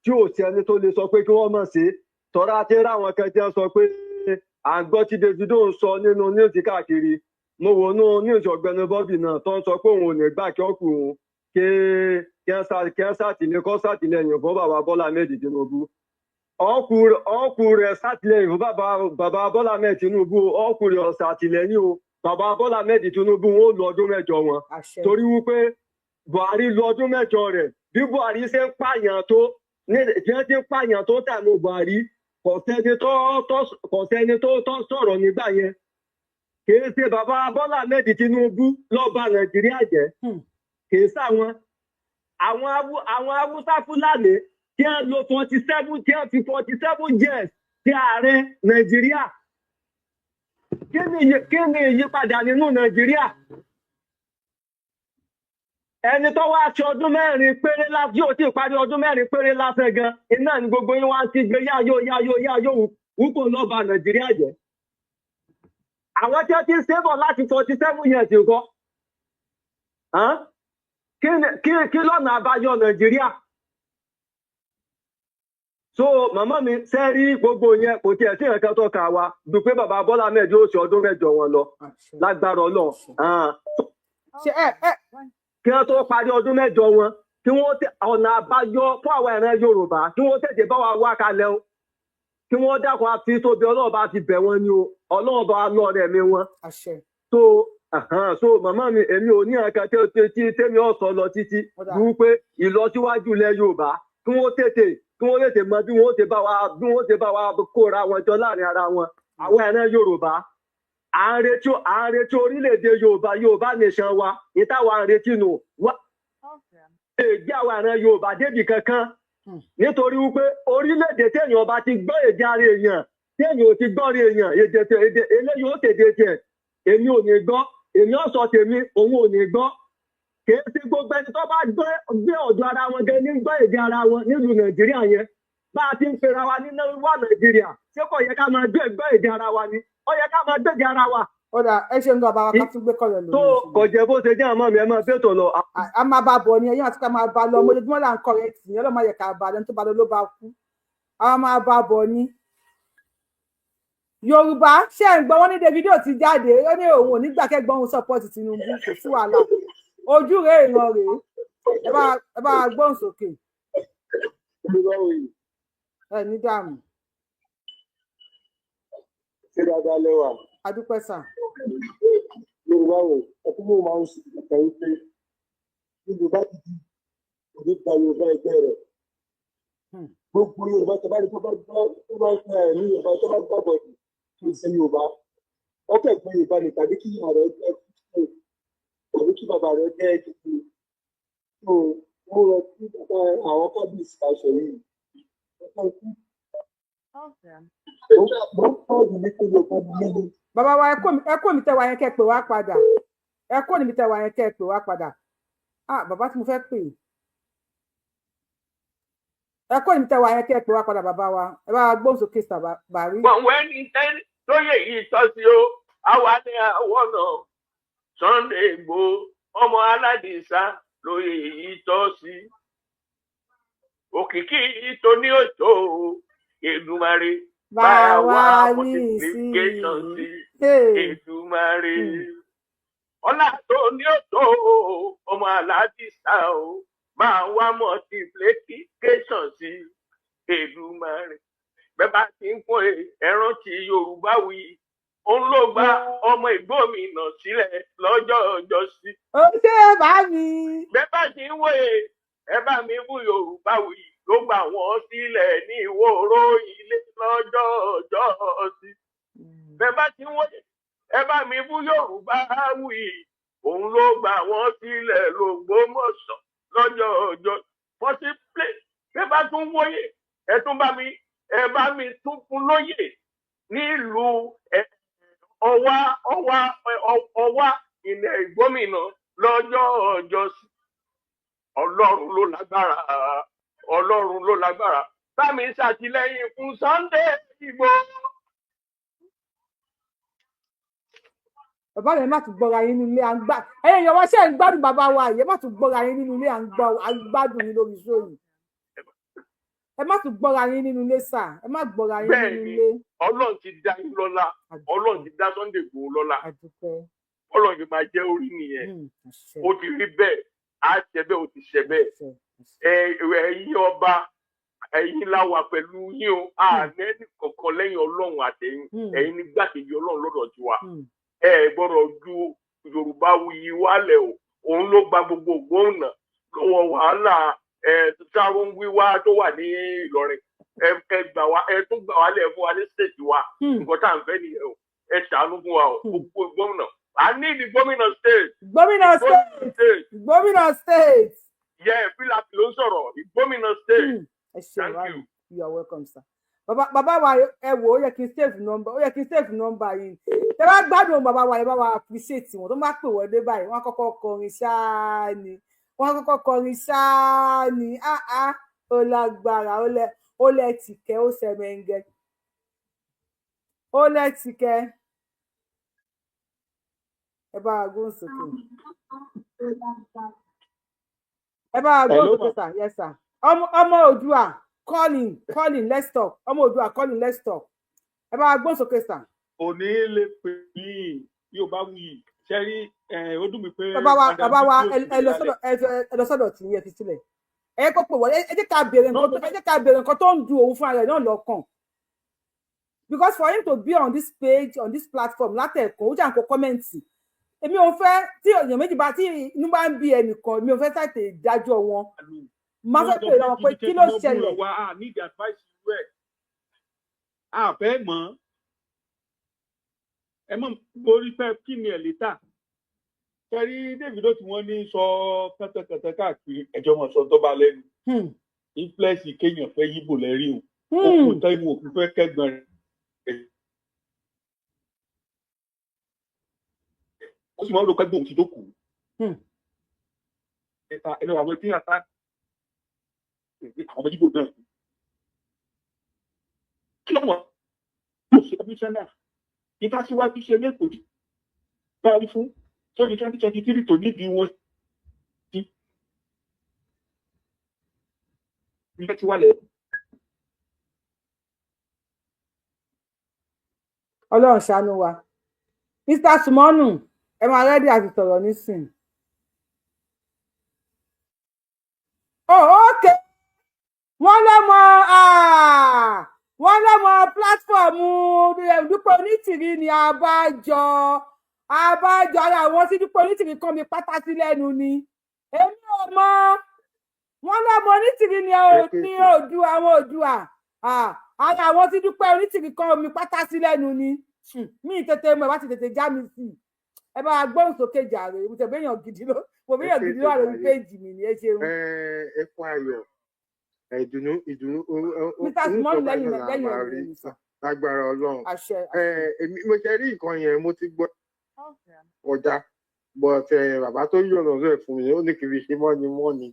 tí ò sí ẹni tó lè sọ pé kí wọ́n mọ̀ sí tọ́ra tí ráwọn kan jẹ́ sọ pé à ń gbọ́ tí Davido ń sọ nínú níwùsì káàkiri mo wò nú níwùsì ọ̀gbẹ́ni Bobby náà tó ń sọ pé òun ò ní gbà kí ọkùnrin kí ẹ sàtìlẹ́yìn fún bàbá Bọ́lá Ahmed Tinubu ọkùnrin rẹ̀ sàtìlẹ́yìn fún bàbá Bọ́lá Ahmed Tinubu ọkùnrin ọ̀sà àtìlẹ́yìn o bàbá Bọ́lá Ahmed Tinubu wọn ò lọ ọdún mẹ́jọ wọn torí wípé Buhari lọ ọdún mẹ́jọ rẹ̀ bí Buhari ṣe ń pààyàn tó jẹ́ tí ń pààyàn tó tànú Buhari kò sẹ́ni tó sọ̀rọ̀ nígbà yẹn kìí ṣe bàbá Bọ́lá Ahmed Tinubu ló bà Nàìjíríà jẹ́ kìí sáwọn àwọn Haúsá Fúlàní tí a lo 47 tí a fi 47 years tí ààrẹ Nàìjíríà kí ni ìyípadà nínú Nàìjíríà ẹni tó wá ṣe ọdún mẹ́rin péré láti yóò tí parí ọdún mẹ́rin péré lásán gan iná ni gbogbo yín wá sí gbé yáyó wúkọ lọ́ba Nàìjíríà jẹ́ àwọn tí ó ti ń sébọ̀ láti 47 years nǹkan kí lọ́nà àbáyọ Nàìjíríà so màmá mi sẹ́rí gbogbo yẹn kò tiẹ̀ sí nǹkan tó kà wá dùn pé bàbá Bọ́lá mẹ́jọ ó ṣe ọdún mẹ́jọ wọn lọ lágbára Ọlọ́run kí wọ́n tó parí ọdún mẹ́jọ wọn kí wọ́n ọ̀nà àbáyọ fún àwọn ìran Yorùbá kí wọ́n tètè bá wa wá kalẹ̀ o kí wọ́n dákun àfi tóbi Ọlọ́run bá ti bẹ̀ wọ́n ni o Ọlọ́run bá lọ rẹ̀ mi wọn. So màmá mi èmi ò ní nǹkan tí tèmi ọ̀sán lọ títí wú pé ìlọsíwájú ilẹ̀ Yorùbá kí wọ́n tètè mọ bí wọ́n ti bá wa kóra wọn jọ láàrin ara wọn àwọn ìran Yorùbá à ń retí orílẹ̀-èdè Yorùbá nation wa ní táwa ń retí nù wá èdè àwọn ìran Yorùbá débì kankan nítorí wípé orílẹ̀-èdè téèyàn bá ti gbọ́ èdè ara èèyàn téèyàn ò ti gbọ́ rí èèyàn èdè eléyìí ó tèdè tiẹ̀ èmi ò ní gbọ́ èmi ò sọ tèmi òun ò ní gbọ́ kì í sí gbogbo ẹni tó bá gbé ọ̀dọ̀ ara wọn gẹ́ ní gbọ́ èdè ara wọn nílùú Nàìjíríà yẹn bá a ti ń pera wa nínú wà Nàìjíríà ṣé kò yẹ ká máa gbọ́ èdè ara wa ni ó yẹ ká máa gbé èdè ara wa. Ọ̀dà ẹ ṣe ń lọ bá wa ká tún gbé kọ́lẹ̀ lórí. tó kò jẹ́ bó ṣe jẹ́ àmọ́ mi ẹ máa bẹ́tò lọ. A máa bá bọ̀ ni ẹ̀yìn àti ká máa bá lọ ọmọdé tí wọ́n là ń kọ̀ rẹ̀ tì ní ọlọ́mọ yẹ ká bá lẹ́nu tó bá lọ ló bá kú. A máa bá bọ̀ ni. Yorùbá ṣe ń gbọ́ wọ́n ní Davido ti jáde ó ní òun ò ní gbà kẹ́gbọ́n òun support Tinubu kò sí wàhálà ojú rẹ̀ ìran rèé ẹ bá gbóhùn sókè. Ẹ ní dààmú. Ṣé dáadáa lẹ́wà? Adúpẹ́ sà. Yorùbá rẹ̀ ẹkún mọ́ máa ń ṣe ìgbà wípé Yorùbá ti di òní gba Yorùbá ẹgbẹ́ rẹ̀. Gbogbo Yorùbá tó bá rí tó bá gbọ́ ní Yorùbá tó bá gbọ́ bọ̀dì tó ń ṣe Yorùbá. Ọkọ̀ ẹ̀gbọ́n Yorùbá ni tàbí kí ìyá rẹ̀ jẹ́ kíkẹ́ tàbí kí bàbá rẹ̀ jẹ́ kíkẹ́. So mo rọ sí àwọn kábíyèsí aṣọ yìí. Bàbá wa ẹ kó mi tẹ wa yẹn kẹ́ pè wá padà ẹ kó mi tẹ wa yẹn kẹ́ pè wá padà bàbá tí mo fẹ́ pè ẹ kó mi tẹ wa yẹn kẹ́ pè wá padà bàbá wa ẹ bá wa gbóhùn sókè bàrí. gbọ̀nwẹ́ ní tẹ́lẹ̀ lóye yìí tọ́ sí o àwa ní àwọn náà Sunday Igbo ọmọ aládìsá lóye yìí tọ́ sí òkìkí tó ní òtó Èdùmàrè bá wa multiplication sí Èdùmàrè ọlá tó ní òtó ọmọ aládìsá o máa wá multiplication sí Èdùmàrè bẹ́ẹ̀ bá ti ń pọ́n ẹran tí Yorùbá wí òun ló gba ọmọ ìgbómìnà sílẹ̀ lọ́jọ́ ọjọ́ sí. ó ṣe bá mi. bẹ́ẹ̀ bá ti ń wòye ẹ bá mi bú Yorùbá wí ló gbà wọ́n sílẹ̀ ní Oro Ile lọ́jọ́ ọjọ́ sí. bẹ́ẹ̀ bá ti ń wòye ẹ bá mi bú Yorùbá wí òun ló gbà wọ́n sílẹ̀ l'Ògbómọ̀ṣọ́ lọ́jọ́ ọjọ́ possibly bẹ́ẹ̀ bá tún wòye ẹ bá mi tún fún lóyè nílùú ọwá ilẹ̀ ìgbómìnà lọ́jọ́ ọjọ́ sí. Ọlọ́run ló lágbára bámi ṣàtìlẹ́yìn fún Sunday Igbo. bàbá mi má tún gbọ́ra yín nínú ilé à ń gbà ẹ̀yin ìyàwó ṣe ń gbádùn bàbá wa yìí ẹ má tún gbọ́ra yín nínú ilé à ń gbádùn yín lórí sóyìn ẹ má tún gbọ́ra yín nínú ilé sà ẹ má gbọ́ra yín nínú ilé. Ọlọ́run ti dá yín lọ́lá Ọlọ́run ti dá Sunday Igbo lọ́lá Ọlọ́run ti máa jẹ́ orí nìyẹn ó ti rí bẹ́ẹ̀ á ṣe bẹ́ẹ̀ ó ti ṣe bẹ́ẹ̀ ẹ̀yin ọba ẹ̀yin la wà pẹ̀lú yín o àánẹ́ kọ̀ọ̀kan lẹ́yìn Ọlọ́run àtẹ̀yìn ẹ̀yin ní gbàkejì Ọlọ́run lọ́dọ̀ tiwa ẹ gbọ́dọ̀ ju Yorùbá wuyì wálẹ̀ o òun ló gba gbogbo ògbóǹnà lọ́wọ́ wàhálà sáró ń wíwá tó wà ní Ìlọrin ẹ gbà wá ẹ tún gbà wá lẹ̀ fún wa ní stéètì wa nǹkan tá à ń fẹ́ nìyẹn o ẹ ṣàánú fún wa o gbogbo gómìnà I need the gómìnà state. Gómìnà state. Yeah, Philip ló ń sọ̀rọ̀ gómìnà state. Thank you. You are welcome, sir. Bàbá wa ẹ wò ó yẹ kí n save number yìí. Ẹ bá gbádùn bàbá wa ẹ bá wa appreciate wọn tó má pè wọ́n dé báyìí wọ́n kọ́kọ́ kọrin ṣáá ni ó lágbára ó lẹ tìkẹ́ ó sẹ̀mẹ̀ǹgẹ̀ ó lẹ tìkẹ́ ẹ bá wa gbóhùn sókè ẹ bá wa gbóhùn sókè sà yes sir ọmọ Oòduà calling, let's talk. Omo Odua calling, let's talk. Ẹ bá gbọ́ sókè sà. Òní lè pè mí yóò bá wí ṣẹ́rí ó dùn mí pé. Bàbá wa ẹ lọ sọ́dọ̀ tí ẹ fi sílẹ̀. Ẹ kó pè wọlé ẹ jẹ́ ká béèrè nǹkan tó ń du òun fún ara rẹ̀ náà lọ́kàn. Because for him to be on this page, on this platform, látẹ̀kọ́ ó jà ń kó kọ́mẹ́ǹtì. Èmi ò fẹ́ tí èèyàn méjì bá tí inú bá ń bí ẹnìkan, èmi ò fẹ́ ṣàtẹ̀ ìdájọ́ wọn. Má fẹ́ pè lọ́wọ́ pé kí ló ṣẹlẹ̀. I need advice rẹ̀. Àfẹ́ mọ́. Ẹ mọ̀ borí fẹ́ kí ni ẹ̀ lè tà. Kẹ́rí Davido tí wọ́n ní sọ kẹ́tẹ́kẹ́tẹ́ káàkiri ẹjọ́ wọn sọ tó bá lẹ́nu. Influence kéèyàn fẹ́ yíbò lẹ́rí o. Ó kù tán ìwọ̀n òkú fẹ́ kẹ́gbọ̀n rẹ̀. Ó sì máa ń lo kẹ́gbọ̀n òkú tó kù. Ẹnu àwọn tí a ta àwọn ọmọ yíbò náà. Kí ló wọ̀? Ó ṣe ẹbí sẹ́nà. Ìta síwájú ṣe lẹ́kọ̀ọ́ báyìí fún sọ́ni 2023 tó níbi wọn sí. Ilé tí wà lẹ̀. Ọlọ́run ṣàánú wa. Mr. Sumonu, ẹ máa rẹ́dí àti sọ̀rọ̀ nísìn. Okay. Wọ́n lọ́mọ pílátífọ̀mù Dúpẹ́ Onítìrí ni àbájọ ara àwọn tí Dúpẹ́ Onítìrí kan mi pátá sí lẹ́nu ni. Èmi ò mọ̀. Wọ́n lọ́mọ Onítìrí ni Oòduà àwọn Oòduà. Ara àwọn tí Dúpẹ́ Onítìrí kan mi pátá sí lẹ́nu ni. Mi tètè mọ̀ ẹ bá ti tètè já mi sí. Ẹ bá gbóhùn sókè jàre. Mo tẹ̀ béèyàn gidi ló wà lórí péèjì mi ni ẹ ṣeun. Ẹ fún ayọ̀. Ìdùnnú lágbára Ọlọ́run. Mo ṣe rí nǹkan yẹn mo ti gbọ́ ọjà but bàbá tó yọ̀nà rẹ̀ fún mi ó ní kì í ṣe mọ́ni.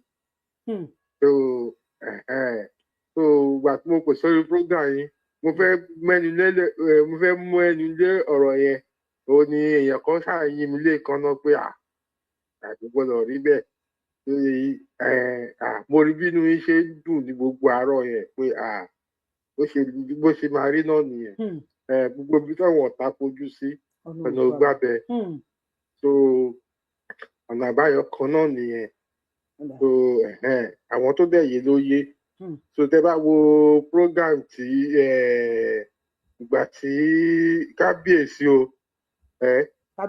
So gbà tí mo kò sórí program yìí mo fẹ́ mú ẹnu lé ọ̀rọ̀ yẹn ó ní èèyàn kan ṣàyìn mi lé kan náà pé àdúgbò lọ rí bẹ́ẹ̀. Mo rí bínú yín ṣe ń dùn ní gbogbo àárọ̀ yẹn pé bó ṣe máa rí náà nìyẹn gbogbo ibi táwọn ọ̀tá fojú sí ọ̀nà ògbàbẹ so ọ̀nà àbáyọ kan náà nìyẹn so àwọn tó dẹ̀ yé ló yé so tẹ bá wo program tí ìgbà tí kábíyèsí o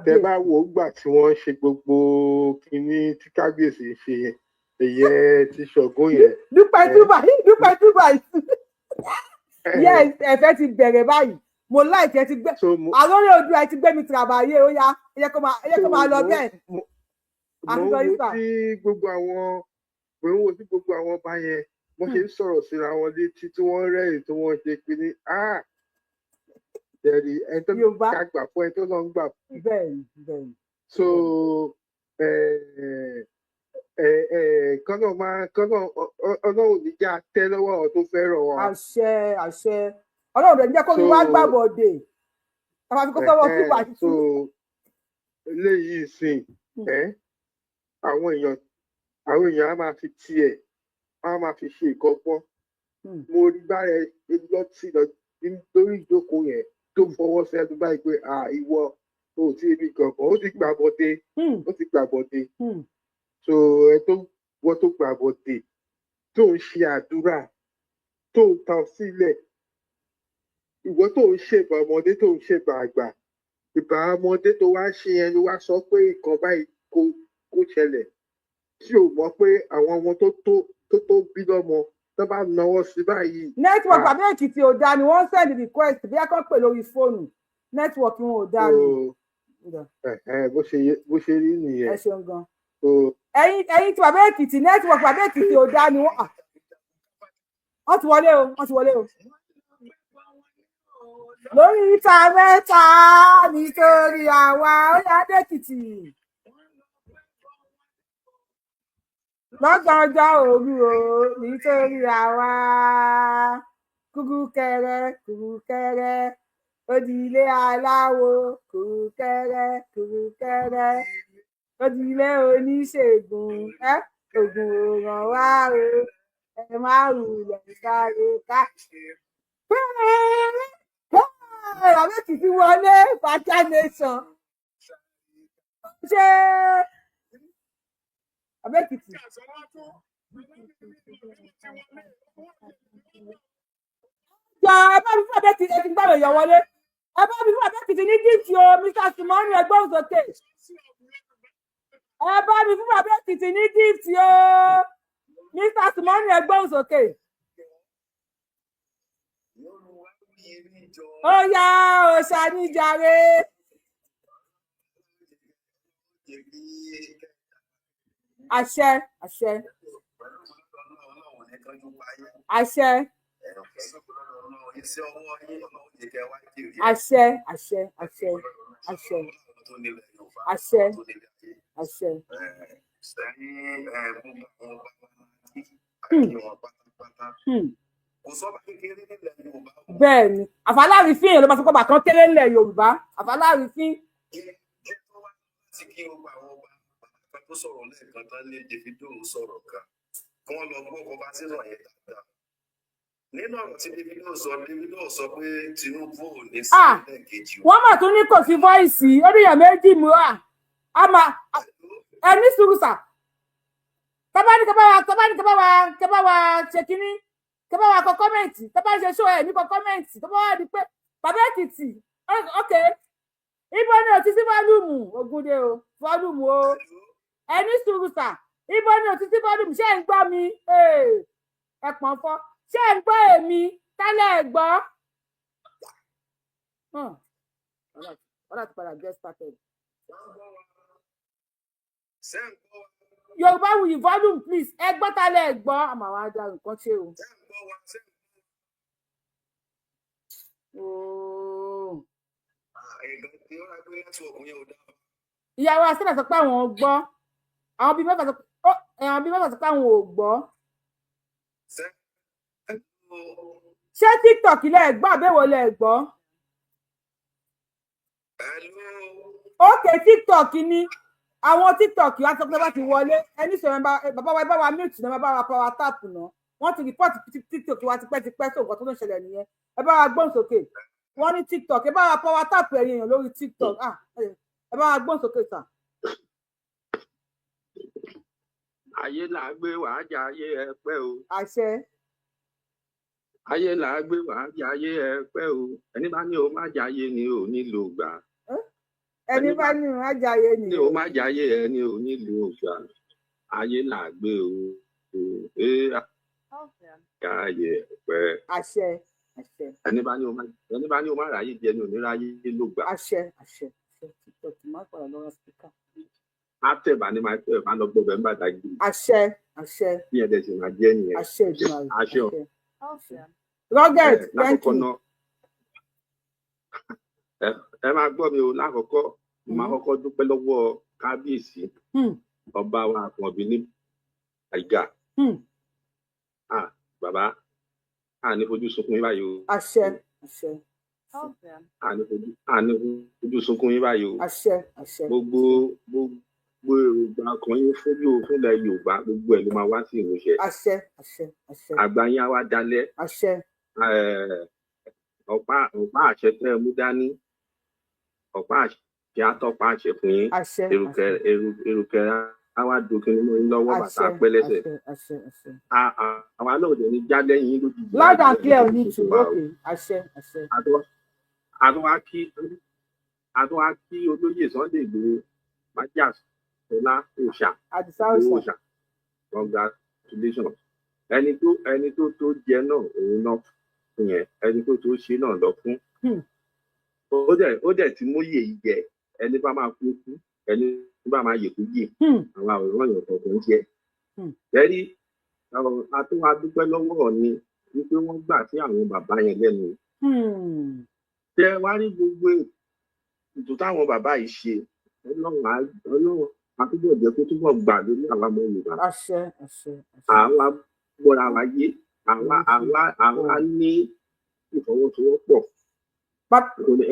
tẹ bá wo gbà tí wọ́n ṣe gbogbo kinní tí kábíyèsí ṣe yẹn èyẹ ti ṣọ̀gbọ́n yẹn. dúpẹ́ túbà yes ẹ̀fẹ́ ti bẹ̀rẹ̀ báyìí mo láìpẹ́ ti gbé àlórí Oòduà ti gbé mi tìrabàyè ó yá ẹ yẹ kó máa lọ bẹ́ẹ̀. mo ń wo sí gbogbo àwọn ọba yẹn wọ́n ṣe ń sọ̀rọ̀ síra wọn létí tí wọ́n rẹ́rìn tí wọ́n ṣe pinni tẹ̀rí ẹni tó ká gbà fún ẹni tó lọ ń gbà fún. bẹ́ẹ̀ni. so kọ́nà ọlọ́run ní jẹ́ àtẹ́ lọ́wọ́ àwọn tó fẹ́ràn wọn. àṣẹ ọlọ́run rẹ̀ ń jẹ́ kó ní wá gbàbọ̀dé àwọn àfikún sọ́wọ́ sí wà títí. so eléyìí sìn àwọn èèyàn á máa fi tiẹ̀ á máa fi ṣe ìkọ́gbọ́n. mo rí bára ẹ lọ́tì lórí ìjókòó yẹn tó fọwọ́ sẹ́nu báyìí pé ìwọ ò tí ì rí kankan ó ti gbàbọ̀dé. so wọ́n tó gbàbọ̀dé tó ń ṣe àdúrà tó ń tan sílẹ̀ ìwọ tó ń ṣèbà ọmọdé tó ń ṣèbà àgbà ìbà ọmọdé tó wá ṣe yẹn ló wá sọ pé nǹkan báyìí kó ṣẹlẹ̀ tí ò mọ̀ pé àwọn ọmọ tó bí lọ́mọ tó bá náwó sí báyìí. network àbí Èkìtì ò dáa ni wọ́n send request bí akọ́ pè lórí fóònù network wọn ò dáa ni. bó ṣe rí nìyẹn. ẹ ṣeun gan. ẹ̀yin tí bàbá Èkìtì network bàbá Èkìtì ò dáa ni wọ́n ti wọlé o. lórí ìta mẹ́ta nítorí àwa ó yá dé Èkìtì. lọ́gànjọ́ òru o nítorí àwa kúrúkẹrẹ ó di ilé aláwo kúrúkẹrẹ ó di ilé oníṣègùn ògùn ò ràn wá o ẹ máa rù ilẹ̀ sáré ká. Àbẹ́kì ti wọlé Fata Nation. Ṣé Àbẹ́kìtì? Jọ ẹ bá mi fún Àbẹ́kìtì ẹ ti gbàgbé yọ wọlé. Ẹ bá mi fún Àbẹ́kìtì ní díìtì o, Mr. Simoni ẹgbọ́n sókè. Ẹ bá mi fún Àbẹ́kìtì ní díìtì o, Mr. Simoni ẹgbọ́n sókè. Ó yá òòṣà níjàre. Àṣẹ, àṣẹ. Àṣẹ. Àṣẹ, àṣẹ, àṣẹ, àṣẹ. Àṣẹ, àṣẹ. Bẹ́ẹ̀ ni àfàlárìfín èèyàn ló máa sọ pé bàkan kéré ńlẹ̀ Yorùbá àfàlárìfín. tó sọ̀rọ̀ lẹ́ẹ̀kan tán lé Davido sọ̀rọ̀ kan kí wọ́n lọ gbọ́ ọkọ̀ bá sínú ọ̀yẹ́ dáadáa. Nínú ọ̀rọ̀ tí Davido sọ pé Tinubu ò ní sí lẹ́ẹ̀kejì. Wọ́n mà tún ní kò sí fọ́ìsì oníyàn méjì mú wa a máa ẹni sùúrù sà tabani kaba wa ṣe kínní kaba wa kọ kọ́mẹ̀ntì tabani ṣe ṣó ẹ̀ ní kọ kọ́mẹ̀ntì tó bá wà ní pé bàbá Èkìtì ok ibo ni ò ti sí fọ́lùmù Ògúndé o fọ́lùmù o ẹni sùúrù sà ibo ni ò ti sí fọ́lùmù ṣé ń gbọ́ mi ẹ̀pọ̀n fọ́ ṣé ń gbọ́ èmi tálẹ̀ ẹ̀ gbọ́. Ọ̀rọ̀ àti padà get started. Yorùbá wuyì volume please ẹ gbọ́ tálẹ̀ ẹ̀ gbọ́ àmọ́ àwọn ajá nǹkan ṣe o. Ìyàwó asẹ́nà sọ pé àwọn ò gbọ́ àwọn bíi mẹ́fà sọ pé àwọn ò gbọ́. Ṣé TikTok lẹ gbọ́ àbẹ̀wò lẹ gbọ́? Okay, TikTok ni àwọn TikTok wá sọ pé bá ti wọlé ẹni sọ bàbá wa ẹ bá wa mute náà bá wa power tap náà wọ́n ti report TikTok wa tipẹ́tipẹ́ sọ nǹkan tó ń ṣẹlẹ̀ nìyẹn ẹ bá wa gbọ́n sókè wọ́n ní TikTok ẹ bá wa power tap ẹ̀yìn èèyàn lórí TikTok ẹ bá wa gbọ́n sókè sà. Ayé là á gbé wàá jẹ ayé ẹ pẹ́ o. Àṣẹ. Ayé là á gbé wàá jẹ ayé ẹ pẹ́ o. Ẹni bá ní o má jẹ ayé ni ò nílò gbà. Ẹni bá ní o má jẹ ayé ni o má jẹ ayé ẹ ni ò nílò gbà. Ayé là á gbé o. Ayé ẹ pẹ́. Àṣẹ. Àṣẹ. Ẹni bá ní o má ráyè jẹ ni ò ní ráyè ló gbà. Àṣẹ. Àṣẹ. TikTok má padà lọ́wọ́ spíkà. Àtẹ̀bà ni máa tẹ̀ máa lọ gbọ́ bẹ́ẹ̀ ń bàtà gbé. Àṣẹ. Àṣẹ. Bí ẹ̀dẹ̀ sì máa jẹ́ nìyẹn. Àṣẹ ìdùnnú. Àṣẹ. Roget, thank you. Ẹ máa gbọ́ mi o lákọ̀ọ́kọ́ mo máa kọ́kọ́ dúpẹ́ lọ́wọ́ kábíyèsí ọba wa Àkànbí ní àìgà. Bàbá àní fojú sunkún yín báyìí o. Àṣẹ. Àṣẹ. àní fojú sunkún yín báyìí o. Àṣẹ. Àṣẹ. Gbogbo èròjà kan yín fúnlẹ̀ Yorùbá gbogbo ẹ̀ ló máa wá sí ìmúṣẹ. Àṣẹ. Àṣẹ. Àṣẹ. Àgbà yín á wá dalẹ̀. Àṣẹ. Ọ̀pá àṣẹ tẹ́ ẹ mú dání ọ̀pá àṣẹ àtọ́pá àṣẹ fún yín erùkẹ́ á wá dókè nínú yín lọ́wọ́ bàtà pẹ́lẹ́sẹ̀. Àwa náà dẹ̀ ní já lẹ́yìn lójijì. Loud and clear ní ìṣòro òkè. Àṣẹ. Àṣẹ. Àtúwá kí olóyè Sunday Igboho Májàsọ́lá Òòṣà congratulations ẹni tó jẹ náà òun náà fún yẹn ẹni tó ṣe náà lọ fún ó dẹ̀ ti mú yèyí jẹ ẹni bá máa kú ẹni bá máa yèkú yè àwọn àwòrán yẹn kọ̀ọ̀kan jẹ lẹ́rí àtúwá dúpẹ́ lọ́wọ́ ni wípé wọ́n gbà sí àwọn bàbá yẹn lẹ́nu tẹ wá rí gbogbo ètò táwọn bàbá yìí ṣe Ọlọ́run àtúbọ̀ jẹ́ kó túbọ̀ gbà lórí àwọn ọmọ Yorùbá. Àwa gbọ́ra wa yé àwa ní ìfọwọ́sowọ́pọ̀.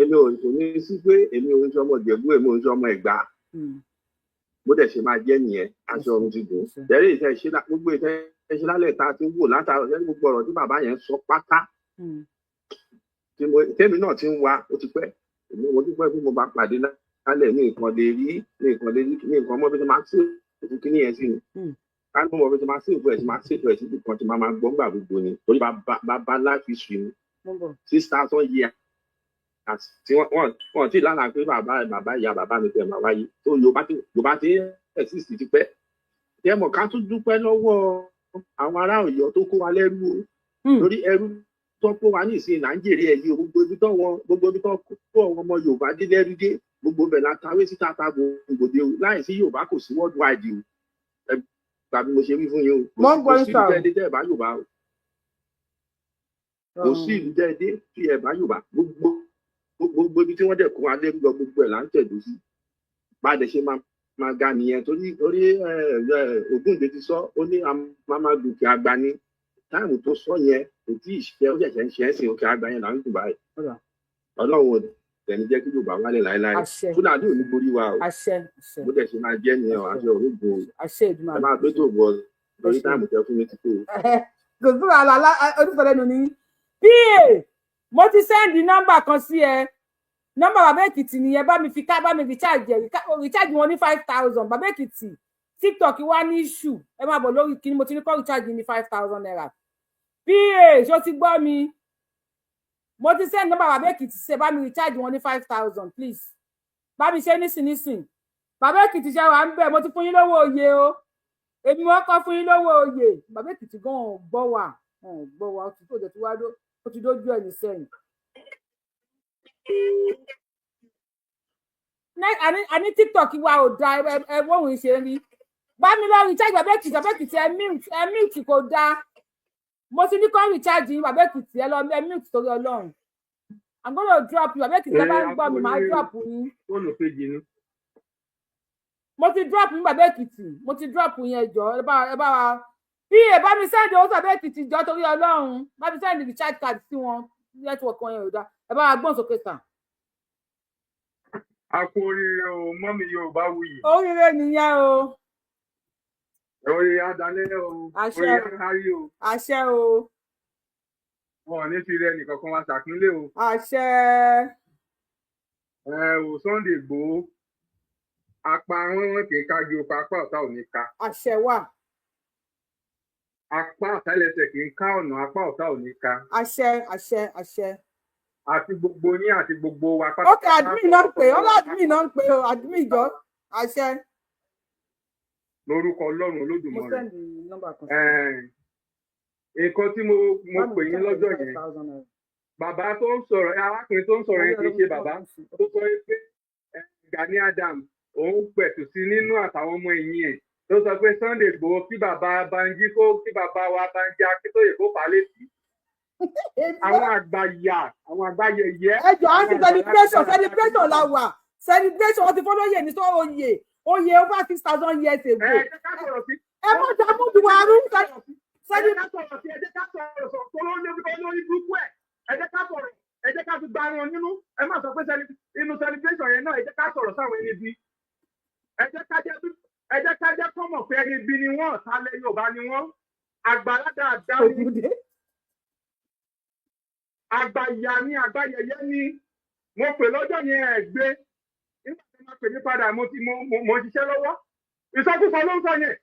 Èmi ò ní sí pé èmi ò ń sọmọ Ìjẹ̀bú èmi ò ń sọmọ Ẹ̀gbá. bó dẹ̀ ṣe máa jẹ́ nìyẹn aṣọ ọ̀run ti dùn tẹ́lẹ̀ ìfẹ́ ṣe gbogbo ìfẹ́ ṣe lálẹ́ ta ti wò látàrọ̀ lẹ́nu gbogbo ọ̀rọ̀ tí bàbá yẹn sọ pátá tèmi náà ti ń wá ó ti pẹ́ èmi mo dúpẹ́ bí mo bá pàdé lálẹ́ ní nǹkan lè rí ní nǹkan mọ́ bí wọ́n máa ń ṣe ètò kíní yẹn sí ni ká ní mo mọ̀ bí wọ́n máa ṣe ètò ẹ̀ sí máa ṣe ètò ẹ̀ sí nǹkan tí máa gbọ́ gbà gbogbo ni torí bàbá life history ni 6,000 years tí wọ́n ti lánàá pé bàbá ìyá bàbá mi tẹ̀ máa wáyé tó Yorùbá ti exist ti pẹ́ tẹ́ mọ̀ ká tún dúpẹ́ lọ́wọ́ àwọn ará Ọ̀yọ́ tó kó wa lẹ́rú o lórí ẹrú tó kó wa ní ìsìn Nàìjíríà yìí gbogbo ibi tó kó àwọn ọmọ Yorùbá dé lẹ́rú dé gbogbo bẹ̀ látàwé síta tabo gbòde o láì sí Yorùbá kò sí worldwide o tàbí mo ṣe wí fún yín o kò sí ìlú tẹ́ẹ̀dé tẹ́ ẹ̀ bá Yorùbá o kò sí ìlú tẹ́ẹ̀dé tí ẹ̀ bá Yorùbá gbogbo ibi tí wọ́n dẹ̀ kó wa lẹ́rú lọ gbogbo ẹ̀ là ń tẹ̀dó sí bá a dẹ̀ ṣe máa ga nìyẹn torí Ògúndé ti sọ ó ní máa gòkè àgbà ní táìmù tó sọ yẹn kò tí ì ṣe ó ṣẹ̀ṣẹ̀ ń ṣe é sìn òkè àgbà yẹn là ń dùn báyìí Ọlọ́run tẹ̀lé jẹ́ kí Yorùbá wálé láéláé Fúlàní ò ní borí wa o bó dẹ̀ ṣe máa jẹ́ nìyẹn àṣẹ òrógbò ẹ máa gbé tó bọ̀ lórí táìmù tẹ fún mi ti tó. kò sí wàhálà onífọ̀lẹ́nu ní pa mo ti sẹ́ndì nọ́mbà kan sí ẹ nọ́mbà bàbá Èkìtì nìyẹn bá mi recharge wọn ní 5,000 bàbá Èkìtì TikTok wá ní issue ẹ máa bọ̀ lórí kí ni mo ti ní kọ́ recharge ní 5,000 naira pa ṣó ti gbọ́ mi mo ti send nọ́mbà bàbá Èkìtì ṣe bá mi recharge wọn ní 5,000 please bá mi ṣe nísìn bàbá Èkìtì ṣe wà ń bẹ̀ mo ti fún yín lówó oyè o èmi wọn kọ́ fún yín lówó oyè bàbá Èkìtì gan gbọ́ wà ó ti tó jẹ́ tí wá ó ti dójú ẹ̀ ní sẹ́yìn. àní TikTok wa ò da ẹwọ́ òun ṣe rí bá mi lọ recharge bàbá Èkìtì ẹ mute kò dáa mo ti ní kọ́ recharge yín bàbá Èkìtì ẹ lọ ẹ mute torí Ọlọ́run I'm gonna drop you bàbá Èkìtì ẹ bá ń gbọ́ mi máa drop yín mo ti drop yín bàbá Èkìtì mo ti drop yín ẹjọ́ ẹ bá wa bá mi send owó bàbá Èkìtì jọ torí Ọlọ́run bá mi send recharge card sí wọn network wọn yẹn ò dá ẹ bá wa gbọ́n sókè sàn. a kú oríire o mọ́mí Yorùbá wuyì. oríire nìyẹn o. oríire adalẹ́ o. àṣẹ oríire akárí o. àṣẹ o. wọn ò ní fi rẹ nìkankan wá ṣàpínlẹ̀ o. àṣẹ. ò Sunday Igboho apá wọn kì í kági o apá ọ̀tá ò ní ká. àṣẹ wà. apá àtàlẹsẹ̀ kì í ká ọ̀nà apá ọ̀tá ò ní ká. àṣẹ. àti gbogbo yín àti gbogbo wa pátá. ókè admin náà ń pè admin náà ń pè o admin jọ àṣẹ. lórúkọ Ọlọ́run Olódùmarè nǹkan tí mo pè yín lọ́jọ́ yẹn bàbá tó ń sọ̀rọ̀ arákùnrin tó ń sọ̀rọ̀ yẹn kì í ṣe bàbá tó sọ pé Gani Adams òun pẹ̀tù sí nínú àtàwọn ọmọ ẹ̀yìn ẹ̀ tó sọ pé Sunday Igboho kí bàbá Banji kí bàbá wa Banji Akíntóyè kó fà á létí àwọn àgbáyé yẹ. ẹjọ àti celebration la wà celebration wọn ti fọlọ́yè ní sọ oyè over 6,000 years ago. ẹ mọ̀ jà mú ju àrú sẹ́ni ká sọ̀rọ̀ sí ẹ jẹ́ ká sọ̀rọ̀ tó lórí burúkú ẹ̀ ẹ jẹ́ ká sọ̀rọ̀ ẹ jẹ́ ká fi gba wọn nínú ẹ má sọ pé inú celebration yẹn náà ẹ jẹ́ ká sọ̀rọ̀ sáwọn ẹni bí ẹ jẹ́ ká jẹ́ kọ́ mọ̀ pé ẹni bí ni wọ́n sálẹ̀ Yorùbá ni wọ́n àgbàlagbà àdáni àgbàyà ni àgbàyẹyẹ ni mo pè lọ́jọ́ yẹn ẹ̀ gbé nígbà tí wọ́n pè mí padà mo ṣiṣẹ́ lọ́wọ́ ìsọkúsọ ló ń sọ yẹn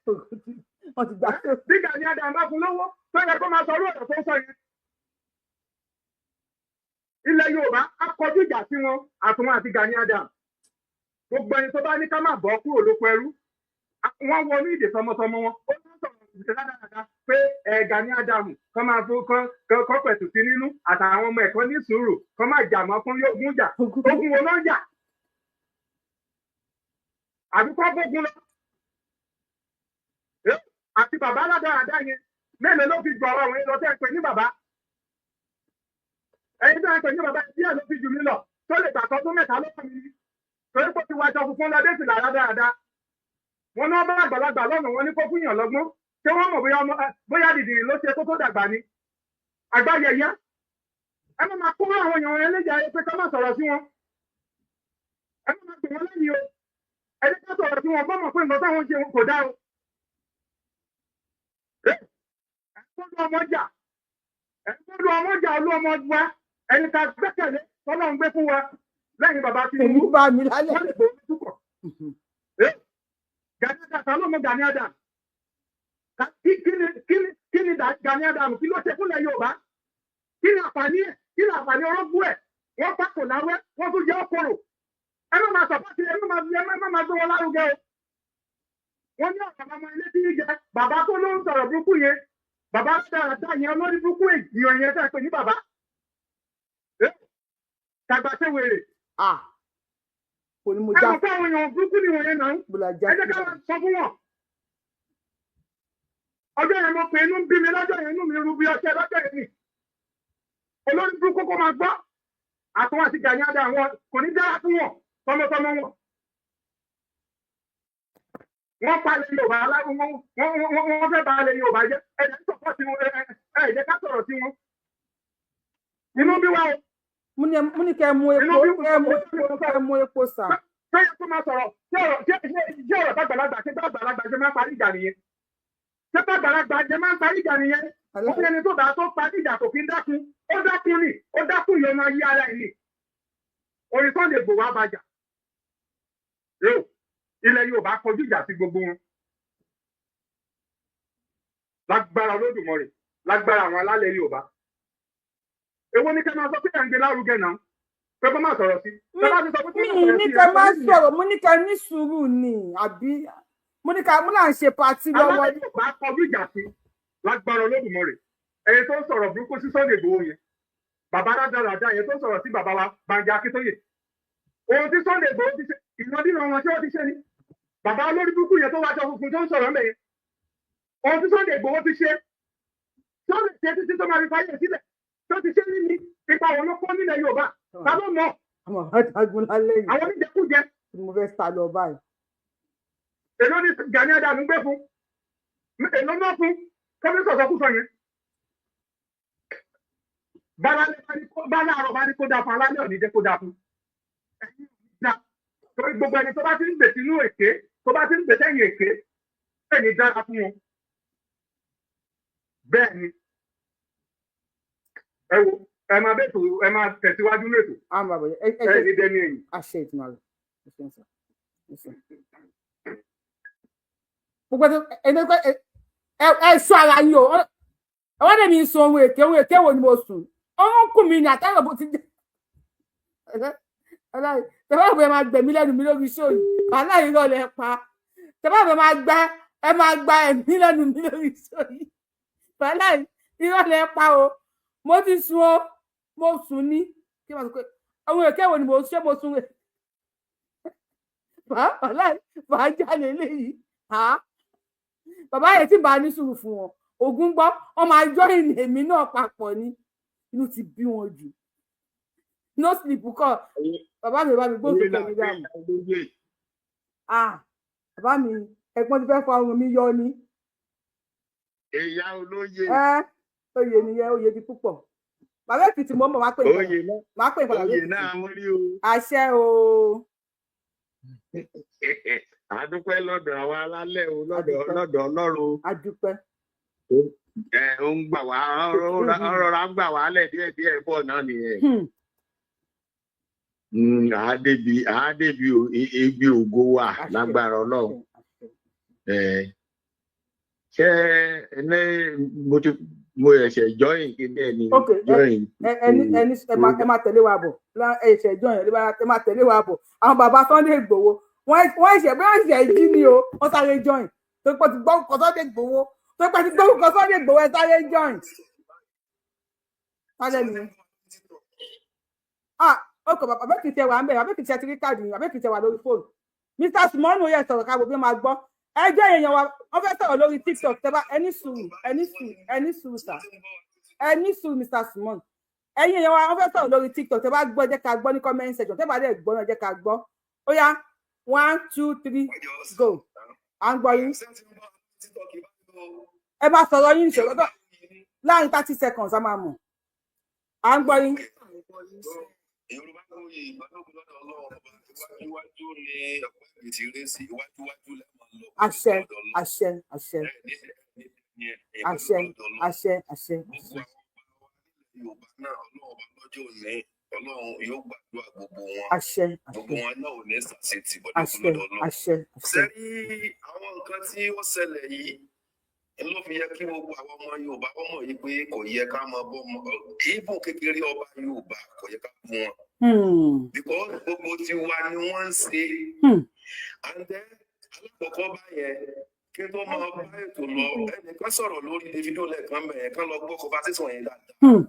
bí Gani Adams bá fún lọ́wọ́ tó yẹ kó máa sọ orí ọ̀rọ̀ tó ń sọ yẹn ilẹ̀ Yorùbá á kọjú ìjà sí wọn àtúnwọ̀n àti Gani Adams gbogbo ẹni tó bá ní ká má bọ́ kúrò lóko ẹrú wọ́n wọnú ìdè tọmọtọmọ wọn ó ń sọ̀rọ̀ dáadáa pé Gani Adams kọ́ máa fún kọ́ pẹ̀tù sí nínú àtàwọn ọmọ ẹ̀kọ́ ní sùúrù kọ́ máa jà mọ́ fún ogun jà ogun wo ló ń jà àbí kọ́ gbógun lọ àti bàbá aládàáda yẹn mélòó ló fi jọ ọ̀rọ̀ àwọn èèyàn tẹ́ ẹ pè ní bàbá ẹ̀yin tó ẹ pè ní bàbá díẹ̀ ló fi jù mí lọ tó lè gbàtọ́ tó mẹ́ta ló kàn mí torí pé ó ti wájọ funfun lọ dé fìlà aládàáda wọn náà bá àgbàlagbà lọ́nà wọn ní kó fún yàn lọ́gbọ́n ṣé wọ́n mọ̀ bóyá dìdìrì ló ṣe kó tó dàgbà ni àgbáyẹyẹ ẹ má máa kó àwọn èèyàn ẹlẹ́jà ayé pé ká má sọ̀rọ̀ sí wọn ẹ má máa gbè wọ́n lẹ́yìn o ẹni ká sọ̀rọ̀ tí wọ́n bá mọ̀ pé nǹkan táwọn ṣe kò dá o. ẹ̀kọ́dù ọmọjà olú ọmọ wa ẹni ká gbẹ́kẹ̀lé tọ́lọ́ ń gbé fún wa lẹ́yìn bàbá Tinubu wọ́n lè gbòó túkọ̀. Gani Adams ló mọ Gani Adams kí ni Gani Adams kí ló ṣe fúnlẹ̀ Yorùbá kí ni àǹfààní ẹ̀ kí ni àǹfààní ọlọ́gbù ẹ̀ wọ́n pàkó láwẹ́ wọ́n tún jẹ́ ọkọ̀rọ̀ ẹ má máa sọ̀pọ̀ sí ẹ má máa gbé wọn lárugẹ o. wọ́n ní ọ̀rọ̀ ọmọ ilé tí ń jẹ bàbá tó ló ń sọ̀rọ̀ burúkú yẹn bàbá dáadáa yẹn lórí burúkú èèyàn yẹn tẹ́ pé ní bàbá tàgbà ṣe wèrè. kò ní mo já ẹ mọ̀ pé àwọn èèyàn burúkú ni wọ́n yẹn náà ẹ jẹ́ ká sọ fún wọn. ọjọ́ yẹn mo pè inú bí mi lọ́jọ́ yẹn inú mi rú bí ọṣẹ lọ́jọ́ yẹn ni olórí burúkú kó máa gbọ́ àtúnwò àti Gani Adams wọn kò ní dára fún wọn tọmọtọmọ wọn. wọ́n palẹ̀ Yorùbá aláwọ̀ wọ́n fẹ́ balẹ̀ Yorùbá jẹ́ ẹ̀jẹ̀ sọ̀pọ̀ sí wọn ẹ̀jẹ̀ ká sọ̀rọ̀ sí wọn. inú bí wa o. mo ní kẹ́ mú epo sà. ṣé yẹ kó máa sọ̀rọ̀ ṣé ọ̀rọ̀ tàgbàlagbà ṣé tàgbàlagbà ṣe máa parí ìjà nìyẹn. ṣé tàgbàlagbà ṣe máa parí ìjà nìyẹn. wọ́n ní ẹni tó bá tó parí ìjà tó fi ń dákun ó dákun ni ó dákun yọ máa yí ara ẹ̀ ni. orin Sunday Igboho wá bàjà. ilẹ̀ Yorùbá kọjú ìjà sí gbogbo wọn. lágbára Olódùmarè lágbára àwọn alálẹ̀ Yorùbá. èwo ni kẹ́ máa sọ pé ẹ̀ ń gbé lárugẹ náà pé kó máa sọ̀rọ̀ sí. mi ní kẹ́ máa sọ̀rọ̀ mo ní kẹ́ ní sùúrù ni àbí mo náà ń ṣe pàtí lọ́wọ́. alálẹ̀ Yorùbá kọjú ìjà sí lágbára Olódùmarè ẹ̀yin tó ń sọ̀rọ̀ burúkú sí Sunday Igboho yẹn bàbá rádaràdà yẹn tó ń sọ̀rọ̀ sí bàbá wa Banji Akíntóyè ohun tí Sunday Igboho ti ṣe ìrandíran wọn tí ó ti ṣe ni bàbá olórí burúkú yẹn tó wájọ funfun tó ń sọ̀rọ̀ mẹ́yẹ ohun tí Sunday Igboho ti ṣe tó lè ṣe títí tó máa fi fáyé sílẹ̀ tó ti ṣe níní ipa wọn ló kọ́ nílẹ̀ Yorùbá ta ló mọ̀ àwọn oníjẹkújẹ. mo fẹ́ sá lọ báyìí. èló ni Gani Adams gbé fún èló náà fún kọ́mísọ̀ sọkúsọ yẹn. bálá àrọ̀ bá ní kó dáa fún alálẹ̀ òní jẹ́ kó dáa fún. torí gbogbo ẹni tó bá ti ń gbè sínú èké tó bá ti ń gbè sẹ́yìn èké bẹ́ẹ̀ ni dára fún wọn. bẹ́ẹ̀ ni ẹ wo ẹ máa bẹ́ẹ̀ tó ẹ máa tẹ̀síwájú lẹ́tò. ẹ ní dẹ́ni ẹ̀yìn. àṣẹ ìtumọ̀ rẹ̀ gbogbo ẹ sọ ara yín o ọwọ́ dẹ̀ mi sọ ohun èké wo ni mo sùn ọmọ kù mí ní àtàwọn bó ti jẹ́ tẹ́lá ìbò ẹ máa gbẹ̀mí lẹ́nu mi lórí iṣẹ́ òyìn wàhálà yìí rọlẹ̀ pa tẹ́lá ìbò ẹ máa gba ẹ̀mí lẹ́nu mi lórí iṣẹ́ òyìn wàhálà yìí rọlẹ̀ pa o mo ti sùn o mo sùn ní kí wọ́n sọ pé ohun èké wo ni mo ṣe mo sùn rẹ̀ wàhálà bàá jalè léyìí bàbá yẹn tí bá ní sùúrù fún wọn Ògún gbọ́ wọn máa jọ ìní èmi náà papọ̀ ní inú ti bí wọn jù no sleep kọ bàbá mi gbóòtò pẹ̀lú dáàmú bàbá mi ẹ̀gbọ́n ti fẹ́ fa ohun mi yọ ni. ìyá olóye. oyè nìyẹn oyè di púpọ̀ bàbá Èkìtì mọ́ mọ́ máa pè ìfọ̀lá oyè náà mo rí o. àṣẹ o. àdúpẹ́ lọ́dọ̀ àwọn alálẹ̀ o lọ́dọ̀ Ọlọ́run. àdúpẹ́. ó ń gbà wá ọ̀rọ̀ ń gbà wá lẹ̀ díẹ̀díẹ̀ bọ̀ náà nìyẹn. àádébi ibi ògo wà lágbára Ọlọ́run. ṣé mo ẹ̀ṣẹ̀ join kíní ẹ̀ ní join. ẹ máa tẹ̀lé wa bọ̀ ẹ̀ṣẹ̀ join ẹ máa tẹ̀lé wa bọ̀ àwọn bàbá Sunday Igboho wọ́n ẹ̀ṣẹ̀ bí wọ́n ṣẹ̀ jí ni o wọ́n sáré join tó pọ̀ ti gbọ́ nǹkan Sunday Igboho tó pọ̀ ti gbọ́ nǹkan Sunday Igboho ẹ sáré join. sáré ni ọkọ̀ bàbá Èkìtì wà ń bẹ̀rẹ̀ bàbá Èkìtì ti rí káàdì yìí bàbá Èkìtì wà lórí fóònù Mr. Simon ó yẹ sọ̀rọ̀ káàbọ̀ bí wọ́n máa gbọ́ ẹjọ́ èèyàn wa wọ́n fẹ́ sọ̀rọ̀ lórí TikTok tẹ́bá ẹni sùúrù sà ẹni sùúrù Mr. Simon ẹ̀yin èèyàn wa wọ́n fẹ́ sọ̀rọ̀ lórí TikTok tẹ́bá gbọ́ jẹ́ ká gbọ́ ní comment section tẹ́bá dẹ̀ gbọ́ náà jẹ́ ká gbọ́ ó yá 1 2 3 go à ń gbọ́ yín ẹ máa sọ̀rọ̀ yín ìṣòro láàrin 30 seconds a máa mọ̀ à ń gbọ́ yín. Iwájú ni ọ̀pọ̀ ìbí ti rí sí iwájú lẹ́ máa lọ. Àṣẹ, àṣẹ, àṣẹ. Àṣẹ, àṣẹ, àṣẹ. Yorùbá náà Ọlọ́run ọba lọ́jọ́ òní Ọlọ́run yóò gbàdúrà gbogbo wọn. Àṣẹ, gbogbo wọn náà ò ní ṣàṣetì bọ́dọ̀ àṣẹ, Ọlọ́run. àṣẹ, àṣẹ. Sẹ́rí àwọn nǹkan tí ó ṣẹlẹ̀ yìí ló fi yẹ kí gbogbo àwọn ọmọ Yorùbá wọ́n mọ̀ yìí pé kò yẹ ká máa bọ́ ọmọ ìbò kékeré ọba Yorùbá kò yẹ ká bú wọn. Because gbogbo tiwa ni wọ́n ń ṣe. And then alákọ̀ọ́kọ́ báyẹn kí n tó máa bá ètò lọ ẹnìkan sọ̀rọ̀ lórí Davido lẹ́ẹ̀kan bẹ̀yẹn kán lọ gbọ́ conversation yẹn dáadáa.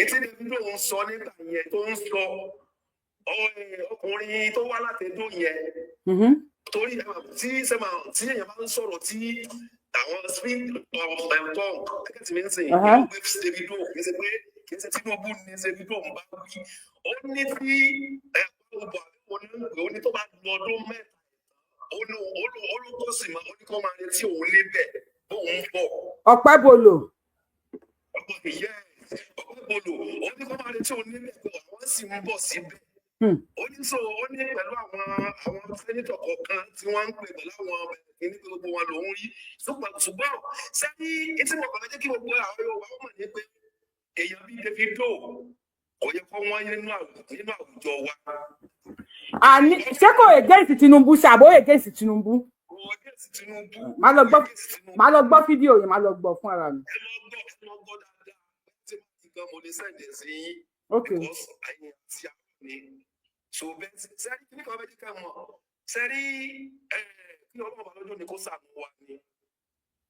Ètí Davido ń sọ nígbà yẹn tó ń sọ ọkùnrin tó wá láti Ẹdó yẹn torí tí èèyàn máa ń sọ̀rọ̀ tí àwọn speak of tongue ẹgbẹ́ tí mi ń sìn yóò gbé Davido kì í ṣe pé kì í ṣe Tinubu ní Davido ń bá wí ó ní tí ẹ̀kọ́ ọ̀bọ̀ àbí oní tó bá lọ ọdún mẹ́ta olùkọ́sì máa ní kó máa retí òun níbẹ̀ bóun bọ̀. Ọ̀pẹ́ bolo. Ọ̀pẹ́ bolo ó ní kó máa retí òun níbẹ̀ pé àwọn sì ń bọ̀ síbẹ̀. Ó ní pẹ̀lú àwọn sẹ́nitọ̀ kọ̀ọ̀kan tí wọ́n ń pè pẹ̀lú àwọn ìní gbogbo wọn lòún rí ṣùgbọ́n sẹ́ni etí mo kàn lẹ́jẹ́ kí gbogbo àwọn Yorùbá wọ́n mọ̀ ní pé èèyàn bíi Davido kò yẹ kó wáyé nínú àwùjọ wa. Àní ṣé kò against Tinubu ṣàbó against Tinubu? Má lọ gbọ́ fídíò yẹn, má lọ gbọ́ fún ara mi. Ẹ lọ gbọ́ dáadáa tí mo lè sẹ́ǹdẹ̀ sí yín. Okay. Because àyè tí a ní. So bẹ́ẹ̀ sẹ́rí kí ní kan bẹ́ẹ̀ ká mọ̀ sẹ́rí kí ọlọ́run bá lọ́jọ́ ni kó sàánú wa ni.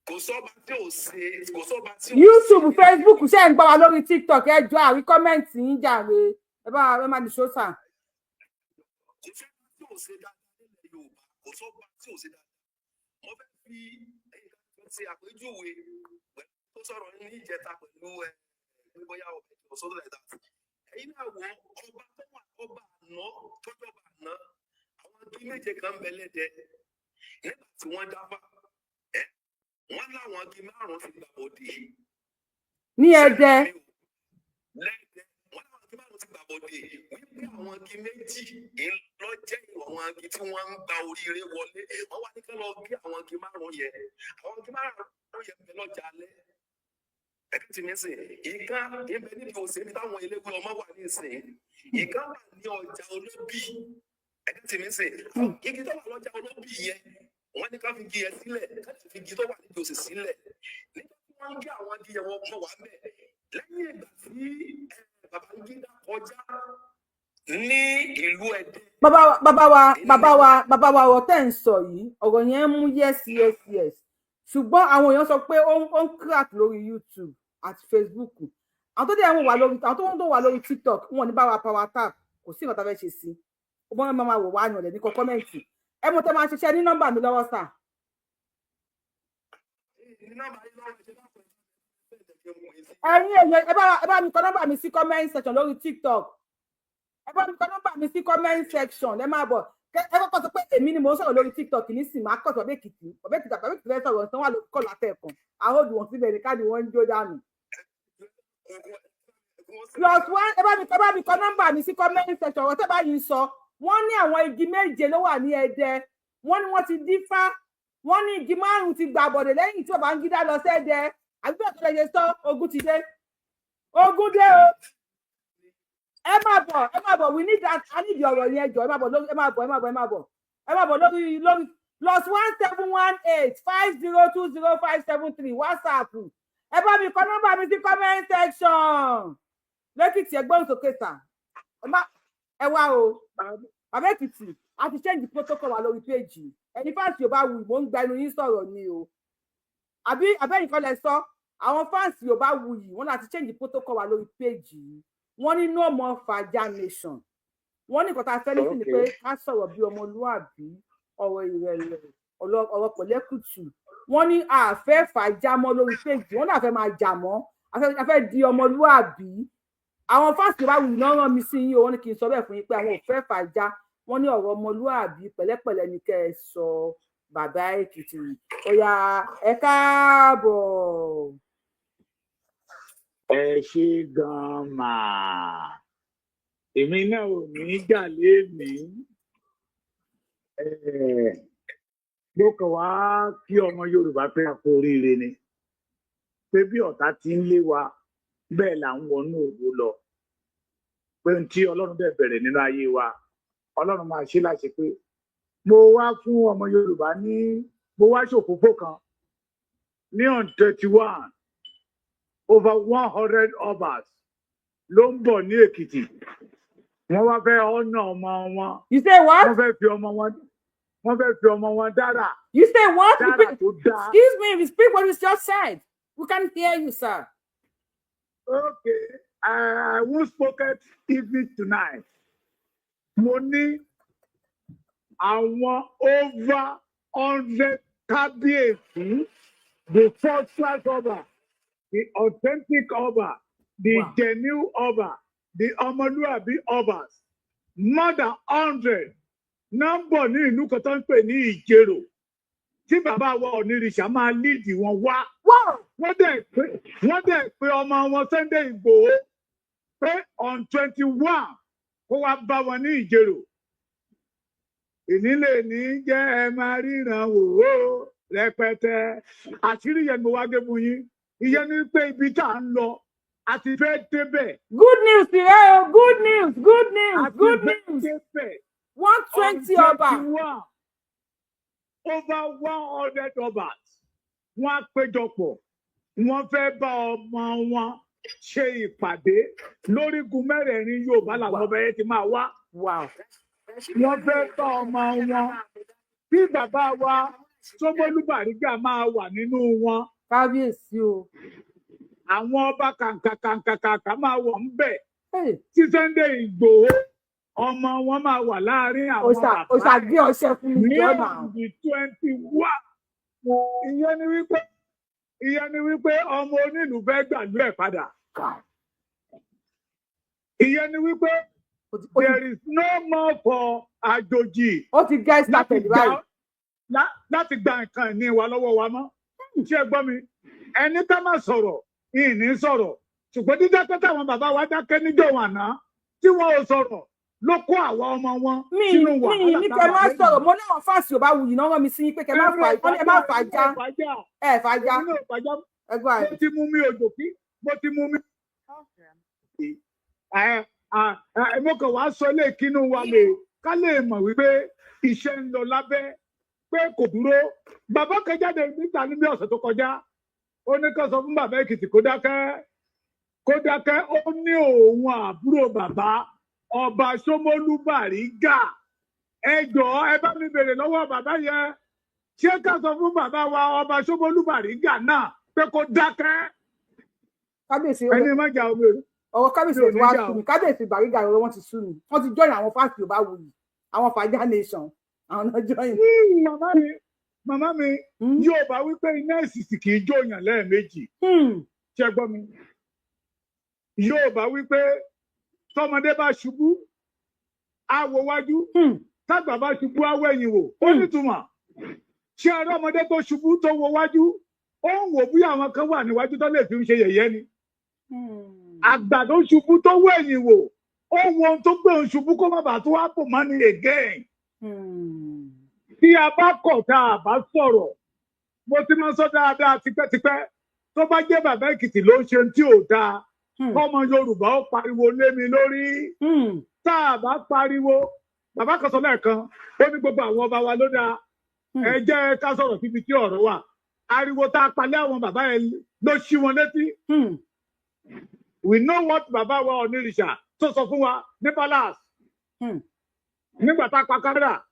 Kò sọ́ba tí ò ṣe kò sọ́ba tí ò ṣe. YouTube, Facebook ṣe ń gbọ́ wa lórí TikTok ẹ jọ̀ọ́ àrí kọ́mẹ́ǹtì yín jàre ẹ má ní ṣóṣà. Kò sọ́ba tí ò ṣe dáadáa nílẹ̀ Yorùbá kò sọ́ba tí ò ṣe dáadáa. Mo fẹ́ fi ṣe àpèjúwe tó sọ̀rọ̀ ní ìjẹta pẹ̀lú bóyá ọ̀bẹ sọ́dọ̀ ẹ̀dá. Ẹ̀yin náà wọ ọba tó wà ọba àná tọ́jọba àná àwọn bí méje kan bẹ lẹ́dẹ̀ nígbà tí wọ́n dábàá wọ́n láwọn agi márùn-ún ti gbà bọ́dé. Ní Ẹdẹ. Lẹ́dẹ̀ wọ́n láwọn agi márùn-ún ti gbà bọ́dé wípé àwọn agi méjì lọ́jẹ́ àwọn agi tí wọ́n ń gba oríire wọlé wọ́n wá ní ká lọ gé àwọn agi márùn-ún yẹn àwọn agi márùn-ún yẹn bẹ lọ́jà alẹ́. Ẹ̀ka tí mi sìn ìka ìbẹ̀ níbi òsèlú táwọn eléwé ọmọ wà ní ìsìn ìka wà ní ọjà olóbì. Ẹ̀ka tí mi sìn igi tó wà lọ́jà olóbì yẹn wọ́n ní ká fi igi yẹn sílẹ̀ ká sì fi igi tó wà níbi òsè sílẹ̀ nígbà tí wọ́n ń gé àwọn igi yẹn wọ́n wà mẹ́ lẹ́yìn ìgbà tí Babangida kọjá ní ìlú Ẹdẹ. bàbá wa ọ̀rọ̀ tẹ́ ń sọ yìí ọ̀rọ̀ yẹn mú yes ṣùgbọ́n àwọn èèyàn sọ pé ó ń crack lórí YouTube àti Facebook àwọn tó dẹ̀ ń wà lórí àwọn tó ń wà lórí TikTok wọn ní bá wa power tap kò sí nǹkan tá a fẹ́ ṣe sí ọgbọ́n máa wò wá yàn lẹ̀ ní kọ́mẹ́ǹtì ẹ mọ̀ tẹ́ máa ṣiṣẹ́ ní nọ́mbà mi lọ́wọ́ sà. ẹ̀yin èèyàn ẹ bá mi kọ nọ́mbà mi sí comment section lórí TikTok ẹ bá mi kọ nọ́mbà mi sí comment section ẹ máa bọ̀ ẹ kọ́kọ́ sọ pé èmi ni mò ń sọ̀rọ̀ lórí TikTok nísìnyí máa kọ̀ ọ̀bẹ èkìtì fẹ́ sọ̀rọ̀ tán wà ló kọ́ látẹ̀kùn àwọn òdùwọ̀n síbẹ̀ ní káàdì wọn ń jó dànù. +1 ẹ bá mi kọ nọ́mbà mi sí comment section ọ̀rọ̀ tẹ́ bá yìí sọ wọ́n ní àwọn igi méje ló wà ní Ẹdẹ wọ́n ní wọ́n ti dífá wọ́n ní igi márùn-ún ti gbà bọ̀dẹ̀ lẹ́yìn tí Babangida lọ sẹ́dẹ̀ àbí bẹ́ẹ̀ tó lè ṣe sọ ogun ti dé ogun dé o ẹ má bọ̀ we need that I need ọ̀rọ̀ yẹn jọ ẹ má bọ̀ lórí +1718 50200573 WhatsApp ẹ bá mi kọ nọ́mbà mi sí comment section lẹ́kìtì ẹgbẹ́ òsókè sà ẹ wá o bàbá Èkìtì a ti change protocol wa lórí péjì ẹni fáǹsì ò bá wù mò ń gba ẹnu yín sọ̀rọ̀ ni o àbí abẹ́yìn kan lẹ sọ àwọn fáǹsì ò bá wù yìí wọ́n láti change protocol wa lórí péjì wọ́n ní no more Faja nation wọ́n ní nǹkan tá a fẹ́ lẹ́sìn ni pé ká sọ̀rọ̀ bí ọmọlúwàbí ọ̀rọ̀ ìrẹ̀lẹ̀ ọ̀rọ̀ pẹ̀lẹ́kùtù wọ́n ní àfẹ́ Faja mọ́ lórí péjì wọ́n náà fẹ́ máa jà mọ́ afẹ́ di ọmọlúwàbí àwọn fáǹsì bá wù náà rán mi sí yín o wọ́n ní kí n sọ bẹ́ẹ̀ fún yín pé àwọn ò fẹ́ Faja wọ́n ní ọ̀rọ̀ ọmọlúwàbí pẹ̀lẹ́pẹ̀lẹ́ ni kẹ́ ẹ sọ bàbá Èkìtì ó yá ẹ káàbọ̀. ẹ ṣé gan mà èmi náà ò ní jà lénìí. Mo kàn wá kí ọmọ Yorùbá pé a kú oríire ni pé bí ọ̀tá ti ń lé wa bẹ́ẹ̀ là ń wọnú ògo lọ pé n tí Ọlọ́run dẹ̀ bẹ̀rẹ̀ nínú ayé wa Ọlọ́run máa ṣe láṣẹ pé mo wá fún ọmọ Yorùbá ní mo wá ṣòfófó kan ní on 31 over 100 obas ló ń bọ̀ ní Èkìtì wọ́n wá fẹ́ ọ̀nà ọmọ wọn. You say what? Wọ́n fẹ́ fi ọmọ wọn dára. You say what? Dára tó dáa. Excuse me, speak what you just said. We can't hear you, sir. Okay, I won't spoke it even tonight. Mo ní àwọn over 100 kábíyèsí, the first class ọba, the authentic ọba, the genuine ọba, the ọmọlúwàbí ọbas, more than 100 nọ́mbọ̀ ní ìlú kan tó ń pè ní Ìjẹ̀rò tí bàbá wa Onírìṣà máa líìdì wọn wá. Wọ́n dẹ̀ pé ọmọ wọn Sunday Igboho pé on 21 kó wá bá wọn ní Ìjẹ̀rò. Ìnílé ní jẹ́ ẹ máa ríran wò ó rẹpẹtẹ. Àṣírí yẹn mo wá gé mu yín. Ìyẹn ní pé ibi tá à ń lọ àti fẹ́ débẹ̀. Good news, Tìrẹ́ o, good news, good news, good news. 120 ọba. Over 100 obas. Wọ́n á péjọpọ̀. Wọ́n fẹ́ bá ọmọ wọn ṣe ìpàdé lórígun mẹ́rẹ̀ẹ̀rin Yorùbá làwọn ọba yẹn ti máa wá. Wọ́n fẹ́ bá ọmọ wọn. Bí bàbá wa Ṣómólú Bàrígà máa wà nínú wọn. Kábíyèsí o. Àwọn ọba kàǹkàkàǹkàkà máa wọ̀ ń bẹ̀. Tí Sunday Igboho ọmọ wọn máa wà láàárín àwọn bàbá. Ó ṣàgbé ọṣẹ fún mi jọ́nà. Ní ọ̀dì 21. Ìyẹn ni wípé ọmọ onílù fẹ́ gbàlú ẹ̀ padà. Ìyẹn ni wípé there is no more for àjòjì. Ó ti get started báyìí. Láti gba nǹkan ìní wa lọ́wọ́ wa mọ́. Ṣé ẹ gbọ́ mi? Ẹni ká má sọ̀rọ̀, ìní sọ̀rọ̀. Ṣùgbọ́n dídákẹ́ táwọn bàbá wa dákẹ́ níjọ́ wọn àná tí wọ́n ò sọ̀rọ̀ ló kó àwa ọmọ wọn sínú wàhálà. Mi kẹ má sọ̀rọ̀, mo láwọn fáàsì ò bá wuyì náà wọ́n mi sí pé kẹ má fà já. Ẹ má fà já. Ẹ fà já. Mo ti mú mi òjò kí, mo ti mú mi. Mo kàn wá sọ ilé ìkínú wa lè ká lè mọ̀ wípé iṣẹ́ ń lọ lábẹ́ pé kò dúró. Bàbá kan jáde níta ní bí ọ̀sẹ̀ tó kọjá. Ó ní ká sọ fún bàbá Èkìtì kó dákẹ́. Ó ní òun àbúrò bàbá ọba Ṣómólú Bàrígà. Ẹ jọ̀ọ́ ẹ bá mi bèrè lọ́wọ́ bàbá yẹn. Ṣé ká sọ fún bàbá wa ọba Ṣómólú Bàrígà náà pé kó dákẹ́? Kábíyèsí ẹni má jà omi o. Ọwọ́ kábíyèsí ò wá sú mi. Kábíyèsí Bàrígà ọ̀rọ̀ wọn ti sú mi. Wọ́n ti join àwọn fásitì ò bá wuyì. Àwọn Fàjà nation. Àwọn náà join. Màmá mi yóò bá wípé iná ìsìsì kì í jóyàn lẹ́ẹ̀mejì. Ṣé gbọ́ mi? Yóò bá wípé tọmọdé bá ṣubú á wo wájú tágbà bá ṣubú á wẹ̀yìn wò ó nítumọ̀. Ṣé ọ̀rọ̀ ọmọdé tó ṣubú tó wo wájú ó ń wò bí àwọn kan wà níwájú tó lè fi ń ṣe yẹ̀yẹ́ ni. Àgbà tó ṣubú tó wẹ̀yìn wò ó wo ohun tó gbé òun ṣubú kó má bàa tó wá pò mọ́ ni again. Tí a bá kọ̀ tá a bá sọ̀rọ̀ mo ti máa sọ dáadáa tipẹ́tipẹ́ tó bá jẹ́ bàbá Èkìtì ló ń ṣe tí ò dáa. Ọmọ Yorùbá ó pariwo lé mi lórí. Tá a bá pariwo bàbá kan sọ lẹ́ẹ̀kan ó ní gbogbo àwọn ọba wa ló dáa. Ẹ jẹ́ ká sọ̀rọ̀ síbi tí ọ̀rọ̀ wà. Ariwo tá a palẹ̀ àwọn bàbá yẹn ló ṣí wọn létí. We know what bàbá wa Onírìṣà tó sọ fún wa ní palace. Nígbà tá a pa kámẹ́rà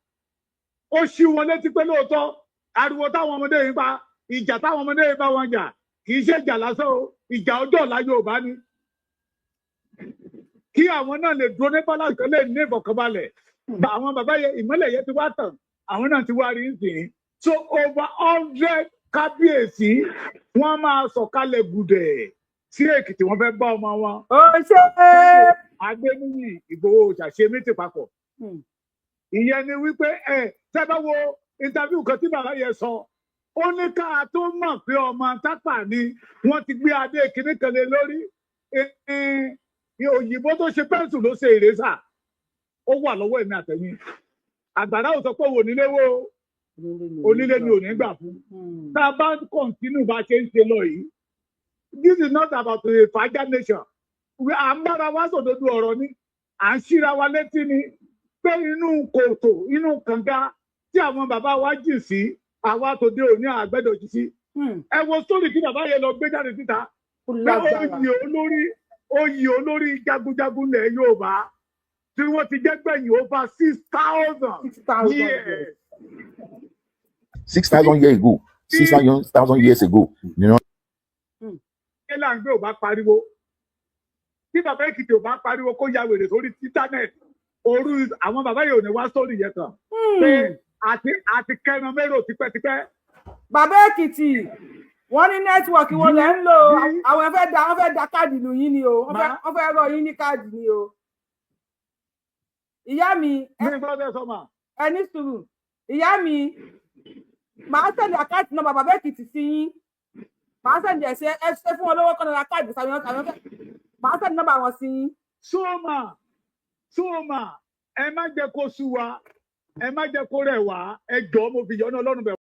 ó ṣí wọn létí pé lóòótọ́ ariwo táwọn ọmọdé yìí pa ìjà táwọn ọmọdé yìí bá wọn jà kì í ṣe ìjà lásán o ìjà ọjọ́ ọ̀la Yorùbá ni. Kí àwọn náà lè dúró ní palace kan lè ní ìfọ̀kànbalẹ̀. Àwọn bàbá yẹn ìmọ́lẹ̀ yẹn ti wá tàn àwọn náà ti wá rí nsìn. So over 100 kábíyèsí wọ́n máa sọ̀kalẹ̀ gùdẹ̀ sí Èkìtì wọ́n fẹ́ bá ọmọ wọn. Ó ṣe é. Adéníyì Ìgbòho ṣàṣe mítì papọ̀. Ìyẹn ni wípé tẹ́ bá wo interview kan tí bàbá yẹn sọ ó ní ká tó mọ̀ pé ọmọ Tápà ni wọ́n ti gbé adé kìíní kan lé lórí. òyìnbó tó ṣe pẹ́ńsù ló ṣe ìrẹsà ó wà lọ́wọ́ èmi àtẹ̀yìn àgbàrá ò sọ pé wò nílé wo onílé ni ò ní gbà fún tá a bá kọ̀ǹtínú bá ṣe ń ṣe lọ yìí this is not about a fragile nation à ń bára wa sòdodo ọ̀rọ̀ ni à ń ṣíra wa létí ni pé inú kòtò inú kànga tí àwọn bàbá wa jì sí àwa tòde òní àgbẹ̀dọ̀ jì sí ẹ wo sórí tí bàbá yẹn lọ gbé jáde síta pé oyè olórí jagunjagun lẹ̀ Yorùbá tí wọ́n ti jẹ́ gbẹ̀yìn over 6,000 years. 6,000 years ago 6,000 years ago you know. ṣé láǹgbé ò bá pariwo tí bàbá Èkìtì ò bá pariwo kó ya wèrè sórí íńtánẹ́ẹ̀tì òru àwọn bàbá yìí ò ní wá sórí yẹn kan pé àti kẹran mérò tipẹ́tipẹ́. bàbá Èkìtì wọ́n ní nẹ́tíwọ̀kì wọn lẹ́ ń lò àwọn fẹ́ da káàdì lù yín ni o wọ́n fẹ́ rọ yín ní káàdì ni o. ìyá mi ẹni sùúrù ìyá mi màá sẹ̀dẹ̀ àkáàtì náà bàbá Èkìtì sí yín màá sẹ̀dẹ̀ ẹ ṣe fún wọn lówó kan náà káàdì sàmìyàn màá sẹ̀dẹ̀ nọ́mbà wọn sí yín. sọ́ọ̀mà ẹ má jẹ́ kó sú wa ẹ má jẹ́ kó rẹ̀ wá ẹ jọ̀ọ́ mo fi yọ́nú Ọlọ́run bẹ̀.